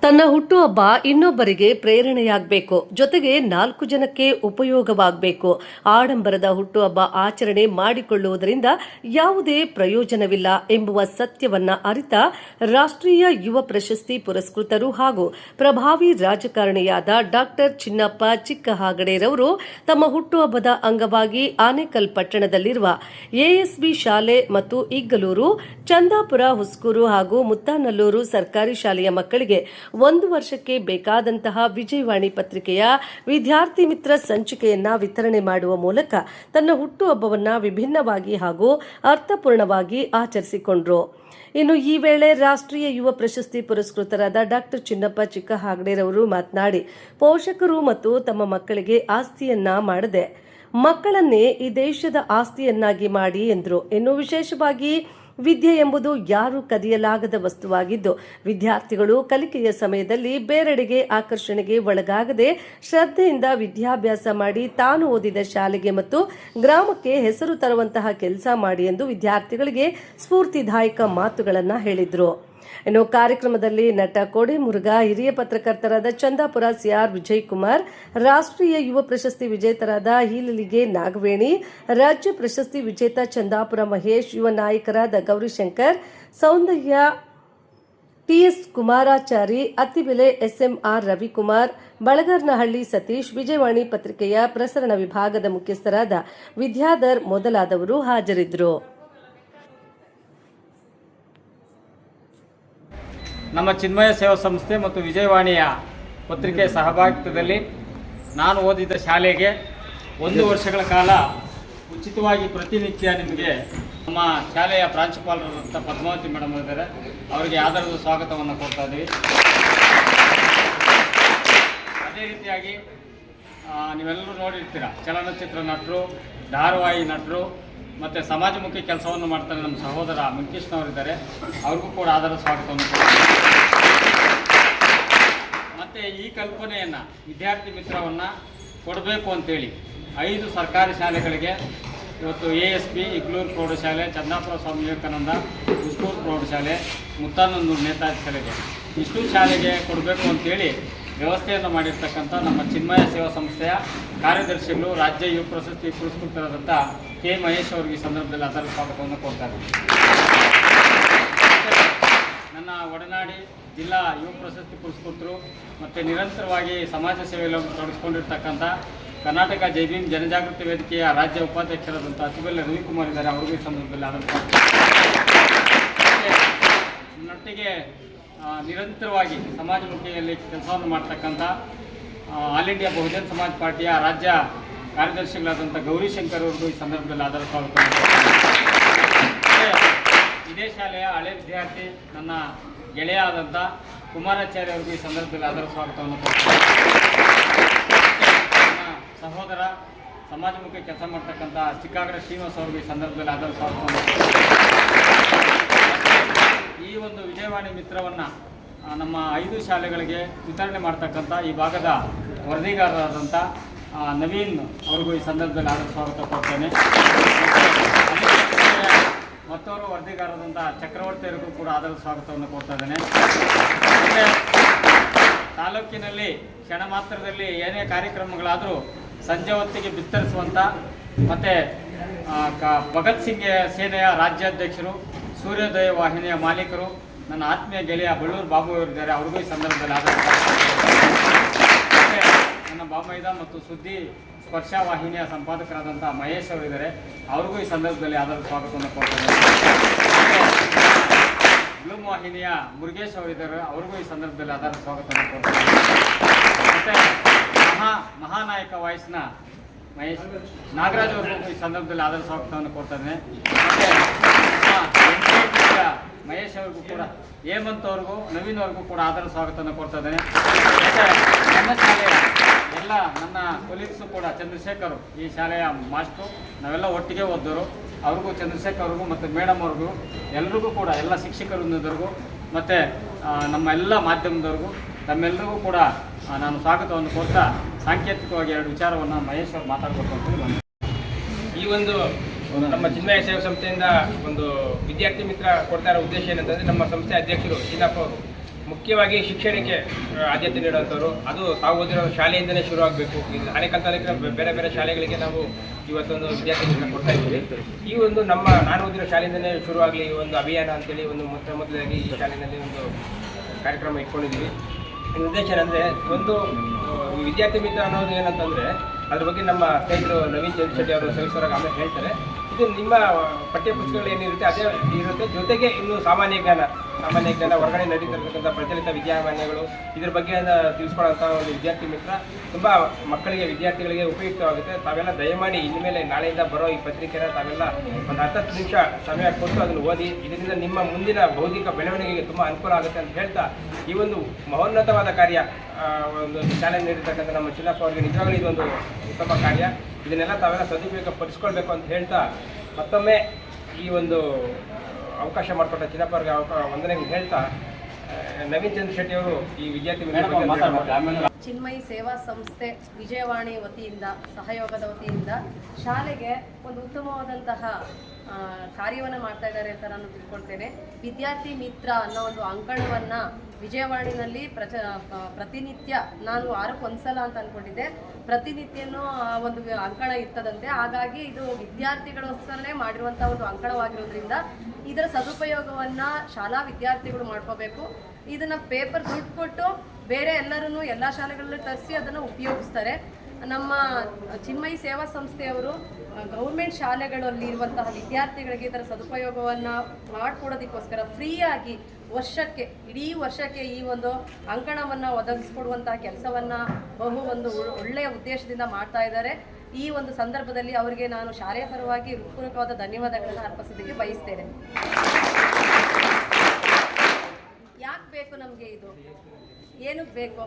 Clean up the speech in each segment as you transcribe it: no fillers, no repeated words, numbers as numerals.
ತನ್ನ ಹುಟ್ಟುಹಬ್ಬ ಇನ್ನೊಬ್ಬರಿಗೆ ಪ್ರೇರಣೆಯಾಗಬೇಕು, ಜೊತೆಗೆ 4 ಜನಕ್ಕೆ ಉಪಯೋಗವಾಗಬೇಕು. ಆಡಂಬರದ ಹುಟ್ಟುಹಬ್ಬ ಆಚರಣೆ ಮಾಡಿಕೊಳ್ಳುವುದರಿಂದ ಯಾವುದೇ ಪ್ರಯೋಜನವಿಲ್ಲ ಎಂಬುವ ಸತ್ಯವನ್ನ ಅರಿತ ರಾಷ್ಟ್ರೀಯ ಯುವ ಪ್ರಶಸ್ತಿ ಪುರಸ್ಕೃತರು ಹಾಗೂ ಪ್ರಭಾವಿ ರಾಜಕಾರಣಿಯಾದ ಡಾಕ್ಟರ್ ಚಿನ್ನಪ್ಪ ಚಿಕ್ಕಹಾಗಡೆರವರು ತಮ್ಮ ಹುಟ್ಟುಹಬ್ಬದ ಅಂಗವಾಗಿ ಆನೇಕಲ್ ಪಟ್ಟಣದಲ್ಲಿರುವ ಎಎಸ್ಬಿ ಶಾಲೆ ಮತ್ತು ಇಗ್ಗಲೂರು, ಚಂದಾಪುರ, ಹುಸ್ಕೂರು ಹಾಗೂ ಮುತ್ತಾನಲ್ಲೂರು ಸರ್ಕಾರಿ ಶಾಲೆಯ ಮಕ್ಕಳಿಗೆ 1 ವರ್ಷಕ್ಕೆ ಬೇಕಾದಂತಹ ವಿಜಯವಾಣಿ ಪತ್ರಿಕೆಯ ವಿದ್ಯಾರ್ಥಿ ಮಿತ್ರ ಸಂಚಿಕೆಯನ್ನ ವಿತರಣೆ ಮಾಡುವ ಮೂಲಕ ತನ್ನ ಹುಟ್ಟುಹಬ್ಬವನ್ನು ವಿಭಿನ್ನವಾಗಿ ಹಾಗೂ ಅರ್ಥಪೂರ್ಣವಾಗಿ ಆಚರಿಸಿಕೊಂಡರು. ಇನ್ನು ಈ ವೇಳೆ ರಾಷ್ಟ್ರೀಯ ಯುವ ಪ್ರಶಸ್ತಿ ಪುರಸ್ಕೃತರಾದ ಡಾಕ್ಟರ್ ಚಿನ್ನಪ್ಪ ಚಿಕ್ಕಹಾಗಡೆರವರು ಮಾತನಾಡಿ, ಪೋಷಕರು ಮತ್ತು ತಮ್ಮ ಮಕ್ಕಳಿಗೆ ಆಸ್ತಿಯನ್ನ ಮಾಡದೆ ಮಕ್ಕಳನ್ನೇ ಈ ದೇಶದ ಆಸ್ತಿಯನ್ನಾಗಿ ಮಾಡಿ ಎಂದರು. ಇನ್ನು ವಿಶೇಷವಾಗಿ ವಿದ್ಯೆ ಎಂಬುದು ಯಾರು ಕದಿಯಲಾಗದ ವಸ್ತುವಾಗಿದ್ದು, ವಿದ್ಯಾರ್ಥಿಗಳು ಕಲಿಕೆಯ ಸಮಯದಲ್ಲಿ ಬೇರೆಡೆಗೆ ಆಕರ್ಷಣೆಗೆ ಒಳಗಾಗದೆ ಶ್ರದ್ಧೆಯಿಂದ ವಿದ್ಯಾಭ್ಯಾಸ ಮಾಡಿ ತಾನು ಓದಿದ ಶಾಲೆಗೆ ಮತ್ತು ಗ್ರಾಮಕ್ಕೆ ಹೆಸರು ತರುವಂತಹ ಕೆಲಸ ಮಾಡಿ ಎಂದು ವಿದ್ಯಾರ್ಥಿಗಳಿಗೆ ಸ್ಫೂರ್ತಿದಾಯಕ ಮಾತುಗಳನ್ನು ಹೇಳಿದರು. ಇನ್ನು ಕಾರ್ಯಕ್ರಮದಲ್ಲಿ ನಟ ಕೋಡೆ ಮುರುಘಾ, ಹಿರಿಯ ಪತ್ರಕರ್ತರಾದ ಚಂದಾಪುರ ಸಿಆರ್ ವಿಜಯಕುಮಾರ್, ರಾಷ್ಟ್ರೀಯ ಯುವ ಪ್ರಶಸ್ತಿ ವಿಜೇತರಾದ ಹೀಲಲಿಗೆ ನಾಗವೇಣಿ, ರಾಜ್ಯ ಪ್ರಶಸ್ತಿ ವಿಜೇತ ಚಂದಾಪುರ ಮಹೇಶ್, ಯುವ ನಾಯಕರಾದ ಗೌರಿಶಂಕರ್, ಸೌಂದರ್ಯ, ಟಿಎಸ್ ಕುಮಾರಾಚಾರಿ, ಅತ್ತಿಬೆಲೆ ಎಸ್ಎಂಆರ್ ರವಿಕುಮಾರ್, ಬಳಗರ್ನಹಳ್ಳಿ ಸತೀಶ್, ವಿಜಯವಾಣಿ ಪತ್ರಿಕೆಯ ಪ್ರಸರಣ ವಿಭಾಗದ ಮುಖ್ಯಸ್ಥರಾದ ವಿದ್ಯಾಧರ್ ಮೊದಲಾದವರು ಹಾಜರಿದ್ದರು. ನಮ್ಮ ಚಿನ್ಮಯ ಸೇವಾ ಸಂಸ್ಥೆ ಮತ್ತು ವಿಜಯವಾಣಿಯ ಪತ್ರಿಕೆ ಸಹಭಾಗಿತ್ವದಲ್ಲಿ ನಾನು ಓದಿದ ಶಾಲೆಗೆ 1 ವರ್ಷಗಳ ಕಾಲ ಉಚಿತವಾಗಿ ಪ್ರತಿನಿತ್ಯ ನಿಮಗೆ ನಮ್ಮ ಶಾಲೆಯ ಪ್ರಾಂಶುಪಾಲರಾದಂಥ ಪದ್ಮಾವತಿ ಮೇಡಮ್ ಇದ್ದಾರೆ, ಅವರಿಗೆ ಆಧಾರದ ಸ್ವಾಗತವನ್ನು ಕೊಡ್ತಾ ಇದ್ದೀವಿ. ಅದೇ ರೀತಿಯಾಗಿ ನೀವೆಲ್ಲರೂ ನೋಡಿರ್ತೀರ, ಚಲನಚಿತ್ರ ನಟರು, ಧಾರಾವಾಹಿ ನಟರು ಮತ್ತು ಸಮಾಜಮುಖಿ ಕೆಲಸವನ್ನು ಮಾಡ್ತಾರೆ ನಮ್ಮ ಸಹೋದರ ವೆಂಕಟೇಶ್ನವರಿದ್ದಾರೆ, ಅವ್ರಿಗೂ ಕೂಡ ಆಧಾರ ಸ್ವಾಗತವನ್ನು ಕೊಡ್ತಾರೆ. ಮತ್ತು ಈ ಕಲ್ಪನೆಯನ್ನು ವಿದ್ಯಾರ್ಥಿ ಮಿತ್ರವನ್ನು ಕೊಡಬೇಕು ಅಂತೇಳಿ 5 ಸರ್ಕಾರಿ ಶಾಲೆಗಳಿಗೆ ಇವತ್ತು ಎಎಸ್ಬಿ, ಇಗ್ಲೂರು ಪ್ರೌಢಶಾಲೆ, ಚಂದಾಪುರ ಸ್ವಾಮಿ ವಿವೇಕಾನಂದ, ಹುಸ್ಕೂರು ಪ್ರೌಢಶಾಲೆ, ಮುತ್ತಾನಲ್ಲೂರು ನೇತಾಜಿ ಶಾಲೆಗೆ ಇಷ್ಟು ಶಾಲೆಗೆ ಕೊಡಬೇಕು ಅಂತೇಳಿ ವ್ಯವಸ್ಥೆಯನ್ನು ಮಾಡಿರ್ತಕ್ಕಂಥ ನಮ್ಮ ಚಿನ್ಮಯ ಸೇವಾ ಸಂಸ್ಥೆಯ ಕಾರ್ಯದರ್ಶಿಗಳು, ರಾಜ್ಯ ಯುವ ಪ್ರಶಸ್ತಿ ಪುರಸ್ಕೃತರಾದಂಥ ಕೆ ಮಹೇಶ್ ಅವರಿಗೆ ಈ ಸಂದರ್ಭದಲ್ಲಿ ಆಧಾರ ಸ್ವಾಗತವನ್ನು ಕೊಡ್ತಾರೆ. ನನ್ನ ಒಡನಾಡಿ ಜಿಲ್ಲಾ ಯುವ ಪ್ರಶಸ್ತಿ ಪುರಸ್ಕೃತರು ಮತ್ತು ನಿರಂತರವಾಗಿ ಸಮಾಜ ಸೇವೆಯಲ್ಲಿ ತೊಡಗಿಸಿಕೊಂಡಿರ್ತಕ್ಕಂಥ ಕರ್ನಾಟಕ ಜೈ ಭೀಮ್ ಜನಜಾಗೃತಿ ವೇದಿಕೆಯ ರಾಜ್ಯ ಉಪಾಧ್ಯಕ್ಷರಾದಂಥ ಅತ್ತಿಬೆಲೆ ರವಿಕುಮಾರ್ ಇದ್ದಾರೆ, ಅವರಿಗೂ ಈ ಸಂದರ್ಭದಲ್ಲಿ ಆಧಾರ ನನ್ನೊಟ್ಟಿಗೆ ನಿರಂತರವಾಗಿ ಸಮಾಜಮುಖಿಯಲ್ಲಿ ಕೆಲಸವನ್ನು ಮಾಡ್ತಕ್ಕಂಥ ಆಲ್ ಇಂಡಿಯಾ ಬಹುಜನ್ ಸಮಾಜ್ ಪಾರ್ಟಿಯ ರಾಜ್ಯ ಕಾರ್ಯದರ್ಶಿಗಳಾದಂಥ ಗೌರಿಶಂಕರ್ ಅವ್ರಿಗೂ ಈ ಸಂದರ್ಭದಲ್ಲಿ ಆಧಾರ ಸ್ವಾಗತ. ಇದೇ ಶಾಲೆಯ ಹಳೆ ವಿದ್ಯಾರ್ಥಿ ನನ್ನ ಗೆಳೆಯ ಆದಂಥ ಕುಮಾರಾಚಾರ್ಯ ಅವ್ರಿಗೂ ಈ ಸಂದರ್ಭದಲ್ಲಿ ಆಧಾರ ಸ್ವಾಗತವನ್ನು ಕೊಡ್ತಾರೆ. ನನ್ನ ಸಹೋದರ ಸಮಾಜಮುಖಿ ಕೆಲಸ ಮಾಡ್ತಕ್ಕಂಥ ಚಿಕ್ಕಾಗಡೆ ಶ್ರೀನಿವಾಸ್ ಅವ್ರಿಗೂ ಈ ಸಂದರ್ಭದಲ್ಲಿ ಆಧಾರ ಸ್ವಾಗತವನ್ನು ಈ ಒಂದು ವಿಜಯವಾಣಿ ಮಿತ್ರವನ್ನು ನಮ್ಮ 5 ಶಾಲೆಗಳಿಗೆ ವಿತರಣೆ ಮಾಡ್ತಕ್ಕಂಥ ಈ ಭಾಗದ ವರದಿಗಾರರಾದಂಥ ನವೀನ್ ಅವ್ರಿಗೂ ಈ ಸಂದರ್ಭದಲ್ಲಿ ಆಧಾರ ಸ್ವಾಗತ ಕೊಡ್ತೇನೆ. ಮತ್ತವರು ವರದಿಗಾರರಾದಂಥ ಚಕ್ರವರ್ತಿ ಅವರಿಗೂ ಕೂಡ ಆಧಾರ ಸ್ವಾಗತವನ್ನು ಕೊಡ್ತಾ ಇದ್ದೇನೆ. ಮತ್ತು ತಾಲೂಕಿನಲ್ಲಿ ಕ್ಷಣ ಮಾತ್ರದಲ್ಲಿ ಏನೇ ಕಾರ್ಯಕ್ರಮಗಳಾದರೂ ಸಂಜೆ ಹೊತ್ತಿಗೆ ಬಿತ್ತರಿಸುವಂಥ ಮತ್ತು ಭಗತ್ ಸಿಂಗ್ ಸೇನೆಯ ರಾಜ್ಯಾಧ್ಯಕ್ಷರು, ಸೂರ್ಯೋದಯ ವಾಹಿನಿಯ ಮಾಲೀಕರು, ನನ್ನ ಆತ್ಮೀಯ ಗೆಳೆಯ ಬಳ್ಳೂರು ಬಾಬು ಅವರಿದ್ದಾರೆ, ಅವ್ರಿಗೂ ಈ ಸಂದರ್ಭದಲ್ಲಿ ಆಧಾರ ನನ್ನ ಬಾಮೈದ ಮತ್ತು ಸುದ್ದಿ ಸ್ಪರ್ಶ ವಾಹಿನಿಯ ಸಂಪಾದಕರಾದಂಥ ಮಹೇಶ್ ಅವರಿದ್ದಾರೆ, ಅವ್ರಿಗೂ ಈ ಸಂದರ್ಭದಲ್ಲಿ ಆಧಾರ ಸ್ವಾಗತವನ್ನು ಕೊಡ್ತಾರೆ. ಬ್ಲೂಮ್ ವಾಹಿನಿಯ ಮುರುಗೇಶ್ ಅವರಿದ್ದಾರೆ, ಅವ್ರಿಗೂ ಈ ಸಂದರ್ಭದಲ್ಲಿ ಆಧಾರ ಸ್ವಾಗತವನ್ನು ಕೊಡ್ತಾರೆ. ಮತ್ತು ಮಹಾನಾಯಕ ವಾಯ್ಸ್ನ ಮಹೇಶ್ ನಾಗರಾಜ್ ಅವ್ರಿಗೂ ಈ ಸಂದರ್ಭದಲ್ಲಿ ಆಧಾರ ಸ್ವಾಗತವನ್ನು ಕೊಡ್ತಾನೆ. ಮತ್ತು ಮಹೇಶ್ ಅವ್ರಿಗೂ ಕೂಡ, ಹೇಮಂತ್ ಅವ್ರಿಗೂ, ನವೀನ್ ಅವ್ರಿಗೂ ಕೂಡ ಆಧಾರ ಸ್ವಾಗತವನ್ನು ಕೊಡ್ತಾ ಇದ್ದೇನೆ. ಮತ್ತು ನನ್ನ ಶಾಲೆಯ ಎಲ್ಲ ನನ್ನ ಕೊಲೀಗ್ಸು ಕೂಡ ಚಂದ್ರಶೇಖರ್, ಈ ಶಾಲೆಯ ಮಾಸ್ಟ್ರು, ನಾವೆಲ್ಲ ಒಟ್ಟಿಗೆ ಓದೋರು, ಅವ್ರಿಗೂ ಚಂದ್ರಶೇಖರ್ ಅವ್ರಿಗೂ ಮತ್ತು ಮೇಡಮ್ ಅವ್ರಿಗೂ ಎಲ್ರಿಗೂ ಕೂಡ, ಎಲ್ಲ ಶಿಕ್ಷಕರನ್ನದವ್ರಿಗೂ ಮತ್ತು ನಮ್ಮ ಎಲ್ಲ ಮಾಧ್ಯಮದವ್ರಿಗೂ ತಮ್ಮೆಲ್ಲರಿಗೂ ಕೂಡ ನಾನು ಸ್ವಾಗತವನ್ನು ಕೊಡ್ತಾ ಸಾಂಕೇತಿಕವಾಗಿ 2 ವಿಚಾರವನ್ನು ಮಹೇಶ್ ಅವರು ಮಾತಾಡಬೇಕು ಅಂತ ಈ ಒಂದು ನಮ್ಮ ಚಿನ್ಮಯ ಸೇವಾ ಸಂಸ್ಥೆಯಿಂದ ಒಂದು ವಿದ್ಯಾರ್ಥಿ ಮಿತ್ರ ಕೊಡ್ತಾ ಇರೋ ಉದ್ದೇಶ ಏನಂತಂದರೆ, ನಮ್ಮ ಸಂಸ್ಥೆ ಅಧ್ಯಕ್ಷರು ಚಿನ್ನಪ್ಪ ಅವರು ಮುಖ್ಯವಾಗಿ ಶಿಕ್ಷಣಕ್ಕೆ ಆದ್ಯತೆ ನೀಡುವಂಥವ್ರು. ಅದು ತಾವು ಓದಿರೋ ಶಾಲೆಯಿಂದಲೇ ಶುರು ಆಗಬೇಕು. ಅನೇಕ ಬೇರೆ ಬೇರೆ ಶಾಲೆಗಳಿಗೆ ನಾವು ಇವತ್ತೊಂದು ವಿದ್ಯಾರ್ಥಿಗಳನ್ನ ಕೊಡ್ತಾ ಇದ್ದೀವಿ. ಈ ಒಂದು ನಾನು ಓದಿರೋ ಶಾಲೆಯಿಂದಲೇ ಶುರು ಆಗಲಿ ಈ ಒಂದು ಅಭಿಯಾನ ಅಂತೇಳಿ ಒಂದು ಮೊದಲಾಗಿ ಈ ಶಾಲೆಯಲ್ಲಿ ಒಂದು ಕಾರ್ಯಕ್ರಮ ಇಟ್ಕೊಂಡಿದ್ದೀವಿ. ನಿರ್ದೇಶನ ಅಂದರೆ ಒಂದು ವಿದ್ಯಾರ್ಥಿ ಮಿತ್ರ ಅನ್ನೋದು ಏನಂತಂದರೆ ಅದ್ರ ಬಗ್ಗೆ ನಮ್ಮ ಸ್ನೇಹಿತರು ನವೀನ್ ಚಂದ್ರಶೆಟ್ಟಿ ಅವರು ಸವಿಸ್ವರಾಗಿ ಆಮೇಲೆ ಹೇಳ್ತಾರೆ. ಇದು ನಿಮ್ಮ ಪಠ್ಯಪುಸ್ತಕಗಳು ಏನಿರುತ್ತೆ ಅದೇ ಇರುತ್ತೆ, ಜೊತೆಗೆ ಇನ್ನು ಸಾಮಾನ್ಯ ಜ್ಞಾನ ಹೊರಗಡೆ ನಡೀತಿರ್ತಕ್ಕಂಥ ಪ್ರಚಲಿತ ವಿದ್ಯಮಾನ್ಯಗಳು ಇದ್ರ ಬಗ್ಗೆ ತಿಳಿಸ್ಕೊಳ್ಳೋಂಥ ಒಂದು ವಿದ್ಯಾರ್ಥಿ ಮಿತ್ರ ತುಂಬ ವಿದ್ಯಾರ್ಥಿಗಳಿಗೆ ಉಪಯುಕ್ತವಾಗುತ್ತೆ. ತಾವೆಲ್ಲ ದಯಮಾಡಿ ಇನ್ಮೇಲೆ ನಾಳೆಯಿಂದ ಬರೋ ಈ ಪತ್ರಿಕೆನ ತಾವೆಲ್ಲ ಒಂದು 10 ನಿಮಿಷ ಸಮಯ ಕೊಟ್ಟು ಅದನ್ನು ಓದಿ. ಇದರಿಂದ ನಿಮ್ಮ ಮುಂದಿನ ಬೌದ್ಧಿಕ ಬೆಳವಣಿಗೆಗೆ ತುಂಬ ಅನುಕೂಲ ಆಗುತ್ತೆ ಅಂತ ಹೇಳ್ತಾ ಈ ಒಂದು ಮಹೋನ್ನತವಾದ ಕಾರ್ಯ ಒಂದು ಶಾಲೆ ನೀಡಿರ್ತಕ್ಕಂಥ ನಮ್ಮ ಚಿನ್ನಪ್ಪ ಅವರಿಗೆ ನಿಜವಾಗಲೂ ಇದೊಂದು ಉತ್ತಮ ಕಾರ್ಯ. ಇದನ್ನೆಲ್ಲ ತಾವೆಲ್ಲ ಸದುಪಯೋಗ ಪಡಿಸ್ಕೊಳ್ಬೇಕು ಅಂತ ಹೇಳ್ತಾ ಮತ್ತೊಮ್ಮೆ ಈ ಒಂದು ಅವಕಾಶ ಮಾಡಿಕೊಟ್ಟ ಚಿನ್ನಪ್ಪ ಅವರಿಗೆ ವಂದನೆ ಹೇಳ್ತಾ ನವೀನ್ ಚಂದ್ರಶೆಟ್ಟಿ ಅವರು ಈ ವಿದ್ಯಾರ್ಥಿ ಚಿನ್ಮಯಿ ಸೇವಾ ಸಂಸ್ಥೆ ವಿಜಯವಾಣಿ ವತಿಯಿಂದ ಸಹಯೋಗದ ವತಿಯಿಂದ ಶಾಲೆಗೆ ಒಂದು ಉತ್ತಮವಾದಂತಹ ಕಾರ್ಯವನ್ನು ಮಾಡ್ತಾ ಇದ್ದಾರೆ ಅಂತ ನಾನು ತಿಳ್ಕೊಳ್ತೇನೆ. ವಿದ್ಯಾರ್ಥಿ ಮಿತ್ರ ಅನ್ನೋ ಒಂದು ಅಂಕಣವನ್ನು ವಿಜಯವಾಣಿನಲ್ಲಿ ಪ್ರತಿನಿತ್ಯ ನಾನು ವಾರಕ್ಕೆ ಒಂದ್ಸಲ ಅಂತ ಅಂದ್ಕೊಂಡಿದ್ದೆ, ಪ್ರತಿನಿತ್ಯನೂ ಒಂದು ಅಂಕಣ ಇರ್ತದಂತೆ. ಹಾಗಾಗಿ ಇದು ವಿದ್ಯಾರ್ಥಿಗಳಿಗೋಸ್ಕರನೇ ಮಾಡಿರುವಂಥ ಒಂದು ಅಂಕಣವಾಗಿರೋದ್ರಿಂದ ಇದರ ಸದುಪಯೋಗವನ್ನು ಶಾಲಾ ವಿದ್ಯಾರ್ಥಿಗಳು ಮಾಡ್ಕೋಬೇಕು. ಇದನ್ನು ಪೇಪರ್ ದುಡ್ಡು ಕೊಟ್ಟು ಬೇರೆ ಎಲ್ಲ ಶಾಲೆಗಳಲ್ಲಿ ತರಿಸಿ ಅದನ್ನು ಉಪಯೋಗಿಸ್ತಾರೆ. ನಮ್ಮ ಚಿನ್ಮಯಿ ಸೇವಾ ಸಂಸ್ಥೆಯವರು ಗೌರ್ಮೆಂಟ್ ಶಾಲೆಗಳಲ್ಲಿ ಇರುವಂತಹ ವಿದ್ಯಾರ್ಥಿಗಳಿಗೆ ಇದರ ಸದುಪಯೋಗವನ್ನು ಮಾಡಿಕೊಡೋದಕ್ಕೋಸ್ಕರ ಫ್ರೀಯಾಗಿ ಇಡೀ ವರ್ಷಕ್ಕೆ ಈ ಒಂದು ಅಂಕಣವನ್ನು ಒದಗಿಸ್ಕೊಡುವಂತಹ ಕೆಲಸವನ್ನು ಒಂದು ಒಳ್ಳೆಯ ಉದ್ದೇಶದಿಂದ ಮಾಡ್ತಾ ಇದ್ದಾರೆ. ಈ ಒಂದು ಸಂದರ್ಭದಲ್ಲಿ ಅವರಿಗೆ ನಾನು ಶಾಲೆಯ ಪರವಾಗಿ ಹೃತ್ಪೂರ್ವಕವಾದ ಧನ್ಯವಾದಗಳನ್ನು ಅರ್ಪಿಸೋದಕ್ಕೆ ಬಯಸ್ತೇನೆ. ಯಾಕೆ ಬೇಕು ನಮಗೆ ಇದು, ಏನಕ್ಕೆ ಬೇಕು?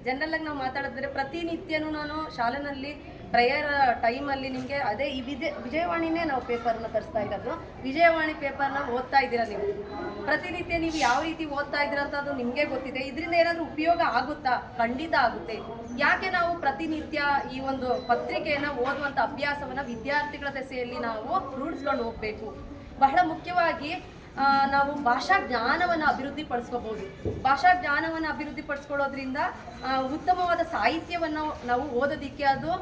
ಜನರಲ್ಲಾಗಿ ನಾವು ಮಾತಾಡಿದ್ರೆ ಪ್ರತಿನಿತ್ಯನೂ ನಾನು ಶಾಲೆಯಲ್ಲಿ ಪ್ರೇಯರ್ ಟೈಮಲ್ಲಿ ನಿಮಗೆ ಅದೇ ಈ ವಿಜಯವಾಣಿನೇ ನಾವು ಪೇಪರ್ನ ತರಿಸ್ತಾ ಇರೋದು. ವಿಜಯವಾಣಿ ಪೇಪರ್ನ ಓದ್ತಾ ಇದ್ದೀರಾ ನೀವು ಪ್ರತಿನಿತ್ಯ. ನೀವು ಯಾವ ರೀತಿ ಓದ್ತಾ ಇದ್ದೀರಾ ಅಂತ ಅದು ನಿಮಗೆ ಗೊತ್ತಿದೆ. ಇದರಿಂದ ಏನಾದರೂ ಉಪಯೋಗ ಆಗುತ್ತಾ? ಖಂಡಿತ ಆಗುತ್ತೆ. ಯಾಕೆ ನಾವು ಪ್ರತಿನಿತ್ಯ ಈ ಒಂದು ಪತ್ರಿಕೆಯನ್ನು ಓದುವಂಥ ಅಭ್ಯಾಸವನ್ನು ವಿದ್ಯಾರ್ಥಿಗಳ ದೆಸೆಯಲ್ಲಿ ನಾವು ರೂಢಿಸ್ಕೊಂಡು ಹೋಗಬೇಕು. ಬಹಳ ಮುಖ್ಯವಾಗಿ ನಾವು ಭಾಷಾ ಜ್ಞಾನವನ್ನು ಅಭಿವೃದ್ಧಿಪಡಿಸ್ಕೋಬೋದು. ಭಾಷಾ ಜ್ಞಾನವನ್ನು ಅಭಿವೃದ್ಧಿಪಡಿಸ್ಕೊಳ್ಳೋದ್ರಿಂದ ಉತ್ತಮವಾದ ಸಾಹಿತ್ಯವನ್ನು ನಾವು ಓದೋದಕ್ಕೆ ಅದು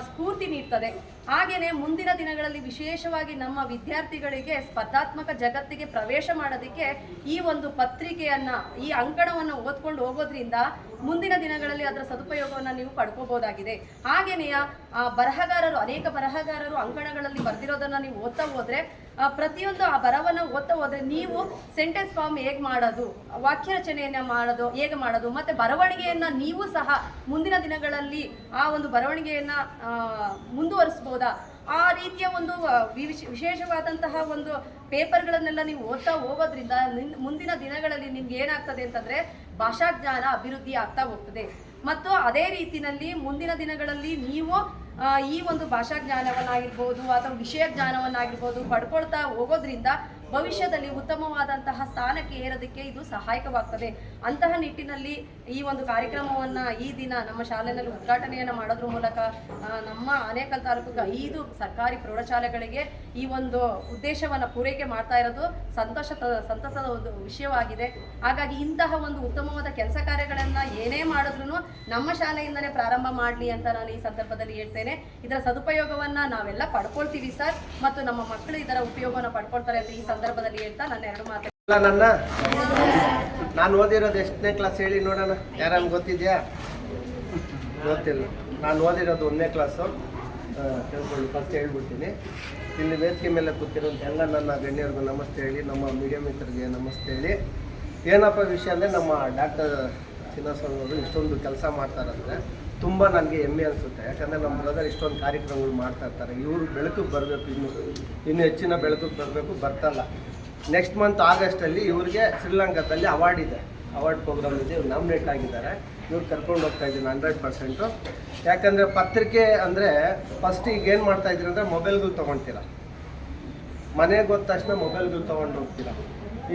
ಸ್ಫೂರ್ತಿ ನೀಡ್ತದೆ. ಹಾಗೆಯೇ ಮುಂದಿನ ದಿನಗಳಲ್ಲಿ ವಿಶೇಷವಾಗಿ ನಮ್ಮ ವಿದ್ಯಾರ್ಥಿಗಳಿಗೆ ಸ್ಪರ್ಧಾತ್ಮಕ ಜಗತ್ತಿಗೆ ಪ್ರವೇಶ ಮಾಡೋದಕ್ಕೆ ಈ ಒಂದು ಪತ್ರಿಕೆಯನ್ನು, ಈ ಅಂಕಣವನ್ನು ಓದ್ಕೊಂಡು ಹೋಗೋದ್ರಿಂದ ಮುಂದಿನ ದಿನಗಳಲ್ಲಿ ಅದರ ಸದುಪಯೋಗವನ್ನು ನೀವು ಪಡ್ಕೋಬೋದಾಗಿದೆ. ಹಾಗೆಯೇ ಅನೇಕ ಬರಹಗಾರರು ಅಂಕಣಗಳಲ್ಲಿ ಬರೆದಿರೋದನ್ನು ನೀವು ಓದ್ತಾ ಹೋದರೆ ಪ್ರತಿಯೊಂದು ಆ ಬರವನ್ನು ಓದ್ತಾ ಹೋದರೆ ನೀವು ಸೆಂಟೆನ್ಸ್ ಫಾರ್ಮ್ ಹೇಗೆ ಮಾಡೋದು, ವಾಕ್ಯ ರಚನೆಯನ್ನು ಮಾಡೋದು ಹೇಗೆ ಮಾಡೋದು, ಮತ್ತು ಬರವಣಿಗೆಯನ್ನು ನೀವು ಸಹ ಮುಂದಿನ ದಿನಗಳಲ್ಲಿ ಆ ಒಂದು ಬರವಣಿಗೆಯನ್ನು ಮುಂದುವರಿಸ್ಬೋದಾ, ಆ ರೀತಿಯ ಒಂದು ವಿಶೇಷವಾದಂತಹ ಒಂದು ಪೇಪರ್ಗಳನ್ನೆಲ್ಲ ನೀವು ಓದ್ತಾ ಹೋಗೋದ್ರಿಂದ ಮುಂದಿನ ದಿನಗಳಲ್ಲಿ ನಿಮ್ಗೆ ಏನಾಗ್ತದೆ ಅಂತಂದರೆ ಭಾಷಾಜ್ಞಾನ ಅಭಿವೃದ್ಧಿ ಆಗ್ತಾ ಹೋಗ್ತದೆ. ಮತ್ತು ಅದೇ ರೀತಿಯಲ್ಲಿ ಮುಂದಿನ ದಿನಗಳಲ್ಲಿ ನೀವು ಈ ಒಂದು ಭಾಷಾ ಜ್ಞಾನವನ್ನಾಗಿರ್ಬೋದು ಅಥವಾ ವಿಷಯ ಜ್ಞಾನವನ್ನಾಗಿರ್ಬೋದು ಪಡ್ಕೊಳ್ತಾ ಹೋಗೋದ್ರಿಂದ ಭವಿಷ್ಯದಲ್ಲಿ ಉತ್ತಮವಾದಂತಹ ಸ್ಥಾನಕ್ಕೆ ಏರೋದಕ್ಕೆ ಇದು ಸಹಾಯಕವಾಗ್ತದೆ. ಅಂತಹ ನಿಟ್ಟಿನಲ್ಲಿ ಈ ಒಂದು ಕಾರ್ಯಕ್ರಮವನ್ನು ಈ ದಿನ ನಮ್ಮ ಶಾಲೆಯಲ್ಲಿ ಉದ್ಘಾಟನೆಯನ್ನು ಮಾಡೋದ್ರ ಮೂಲಕ ನಮ್ಮ ಆನೇಕಲ್ ತಾಲೂಕಿಗೆ 5 ಸರ್ಕಾರಿ ಪ್ರೌಢಶಾಲೆಗಳಿಗೆ ಈ ಒಂದು ಉದ್ದೇಶವನ್ನು ಪೂರೈಕೆ ಮಾಡ್ತಾ ಇರೋದು ಸಂತಸದ ಒಂದು ವಿಷಯವಾಗಿದೆ. ಹಾಗಾಗಿ ಇಂತಹ ಒಂದು ಉತ್ತಮವಾದ ಕೆಲಸ ಕಾರ್ಯಗಳನ್ನು ಏನೇ ಮಾಡಿದ್ರೂ ನಮ್ಮ ಶಾಲೆಯಿಂದಲೇ ಪ್ರಾರಂಭ ಮಾಡಲಿ ಅಂತ ನಾನು ಈ ಸಂದರ್ಭದಲ್ಲಿ ಹೇಳ್ತೇನೆ. ಇದರ ಸದುಪಯೋಗವನ್ನು ನಾವೆಲ್ಲ ಪಡ್ಕೊಳ್ತೀವಿ ಸರ್, ಮತ್ತು ನಮ್ಮ ಮಕ್ಕಳು ಇದರ ಉಪಯೋಗವನ್ನು ಪಡ್ಕೊಳ್ತಾರೆ ಅಂತ ಈ ಸಂದರ್ಭದಲ್ಲಿ ಹೇಳ್ತಾ ನನ್ನ 2 ಮಾತು. ನಾನು ಓದಿರೋದು ಎಷ್ಟನೇ ಕ್ಲಾಸ್ ಹೇಳಿ ನೋಡೋಣ, ಯಾರನ್ನು ಗೊತ್ತಿದೆಯಾ? ಗೊತ್ತಿಲ್ಲ. ನಾನು ಓದಿರೋದು 1ನೇ ಕ್ಲಾಸು. ಕೇಳ್ಕೊಳ್ಳಿ, ಫಸ್ಟ್ ಹೇಳ್ಬಿಡ್ತೀನಿ. ಇಲ್ಲಿ ವೇದಿಕೆ ಮೇಲೆ ಕೂತಿರೋಂಥ ಎಲ್ಲ ನನ್ನ ಗಣ್ಯರಿಗೂ ನಮಸ್ತೆ ಹೇಳಿ, ನಮ್ಮ ಮೀಡಿಯಾ ಮಿತ್ರರಿಗೆ ನಮಸ್ತೆ ಹೇಳಿ. ಏನಪ್ಪ ವಿಷಯ ಅಂದರೆ ನಮ್ಮ ಡಾಕ್ಟರ್ ಚಿನ್ನಸ್ವಾಮಿ ಅವರು ಇಷ್ಟೊಂದು ಕೆಲಸ ಮಾಡ್ತಾರಂದರೆ ತುಂಬ ನನಗೆ ಹೆಮ್ಮೆ ಅನಿಸುತ್ತೆ. ಯಾಕಂದರೆ ನಮ್ಮ ಬ್ರದರ್ ಇಷ್ಟೊಂದು ಕಾರ್ಯಕ್ರಮಗಳು ಮಾಡ್ತಾ ಇರ್ತಾರೆ. ಇವರು ಬೆಳಕಿಗೆ ಬರಬೇಕು, ಇನ್ನೂ ಹೆಚ್ಚಿನ ಬೆಳಕಿಗೆ ಬರಬೇಕು, ಬರ್ತಲ್ಲ. ನೆಕ್ಸ್ಟ್ ಮಂತ್ ಆಗಸ್ಟಲ್ಲಿ ಇವ್ರಿಗೆ ಶ್ರೀಲಂಕಾದಲ್ಲಿ ಅವಾರ್ಡ್ ಇದೆ, ಅವಾರ್ಡ್ ಪ್ರೋಗ್ರಾಮ್ ಇದೆ, ಇವ್ರು ನಾಮಿನೇಟ್ ಆಗಿದ್ದಾರೆ. ಇವ್ರು ಕರ್ಕೊಂಡು ಹೋಗ್ತಾ ಇದ್ದೀನಿ 100%. ಯಾಕಂದರೆ ಪತ್ರಿಕೆ ಅಂದರೆ ಫಸ್ಟ್ ಈಗ ಏನು ಮಾಡ್ತಾಯಿದ್ದೀರಿ ಅಂದರೆ ಮೊಬೈಲ್ಗಳು ತೊಗೊಳ್ತೀರ, ಮನೆಗೆ ಹೋದ ತಕ್ಷಣ ಮೊಬೈಲ್ಗಳು ತೊಗೊಂಡು ಹೋಗ್ತೀರ.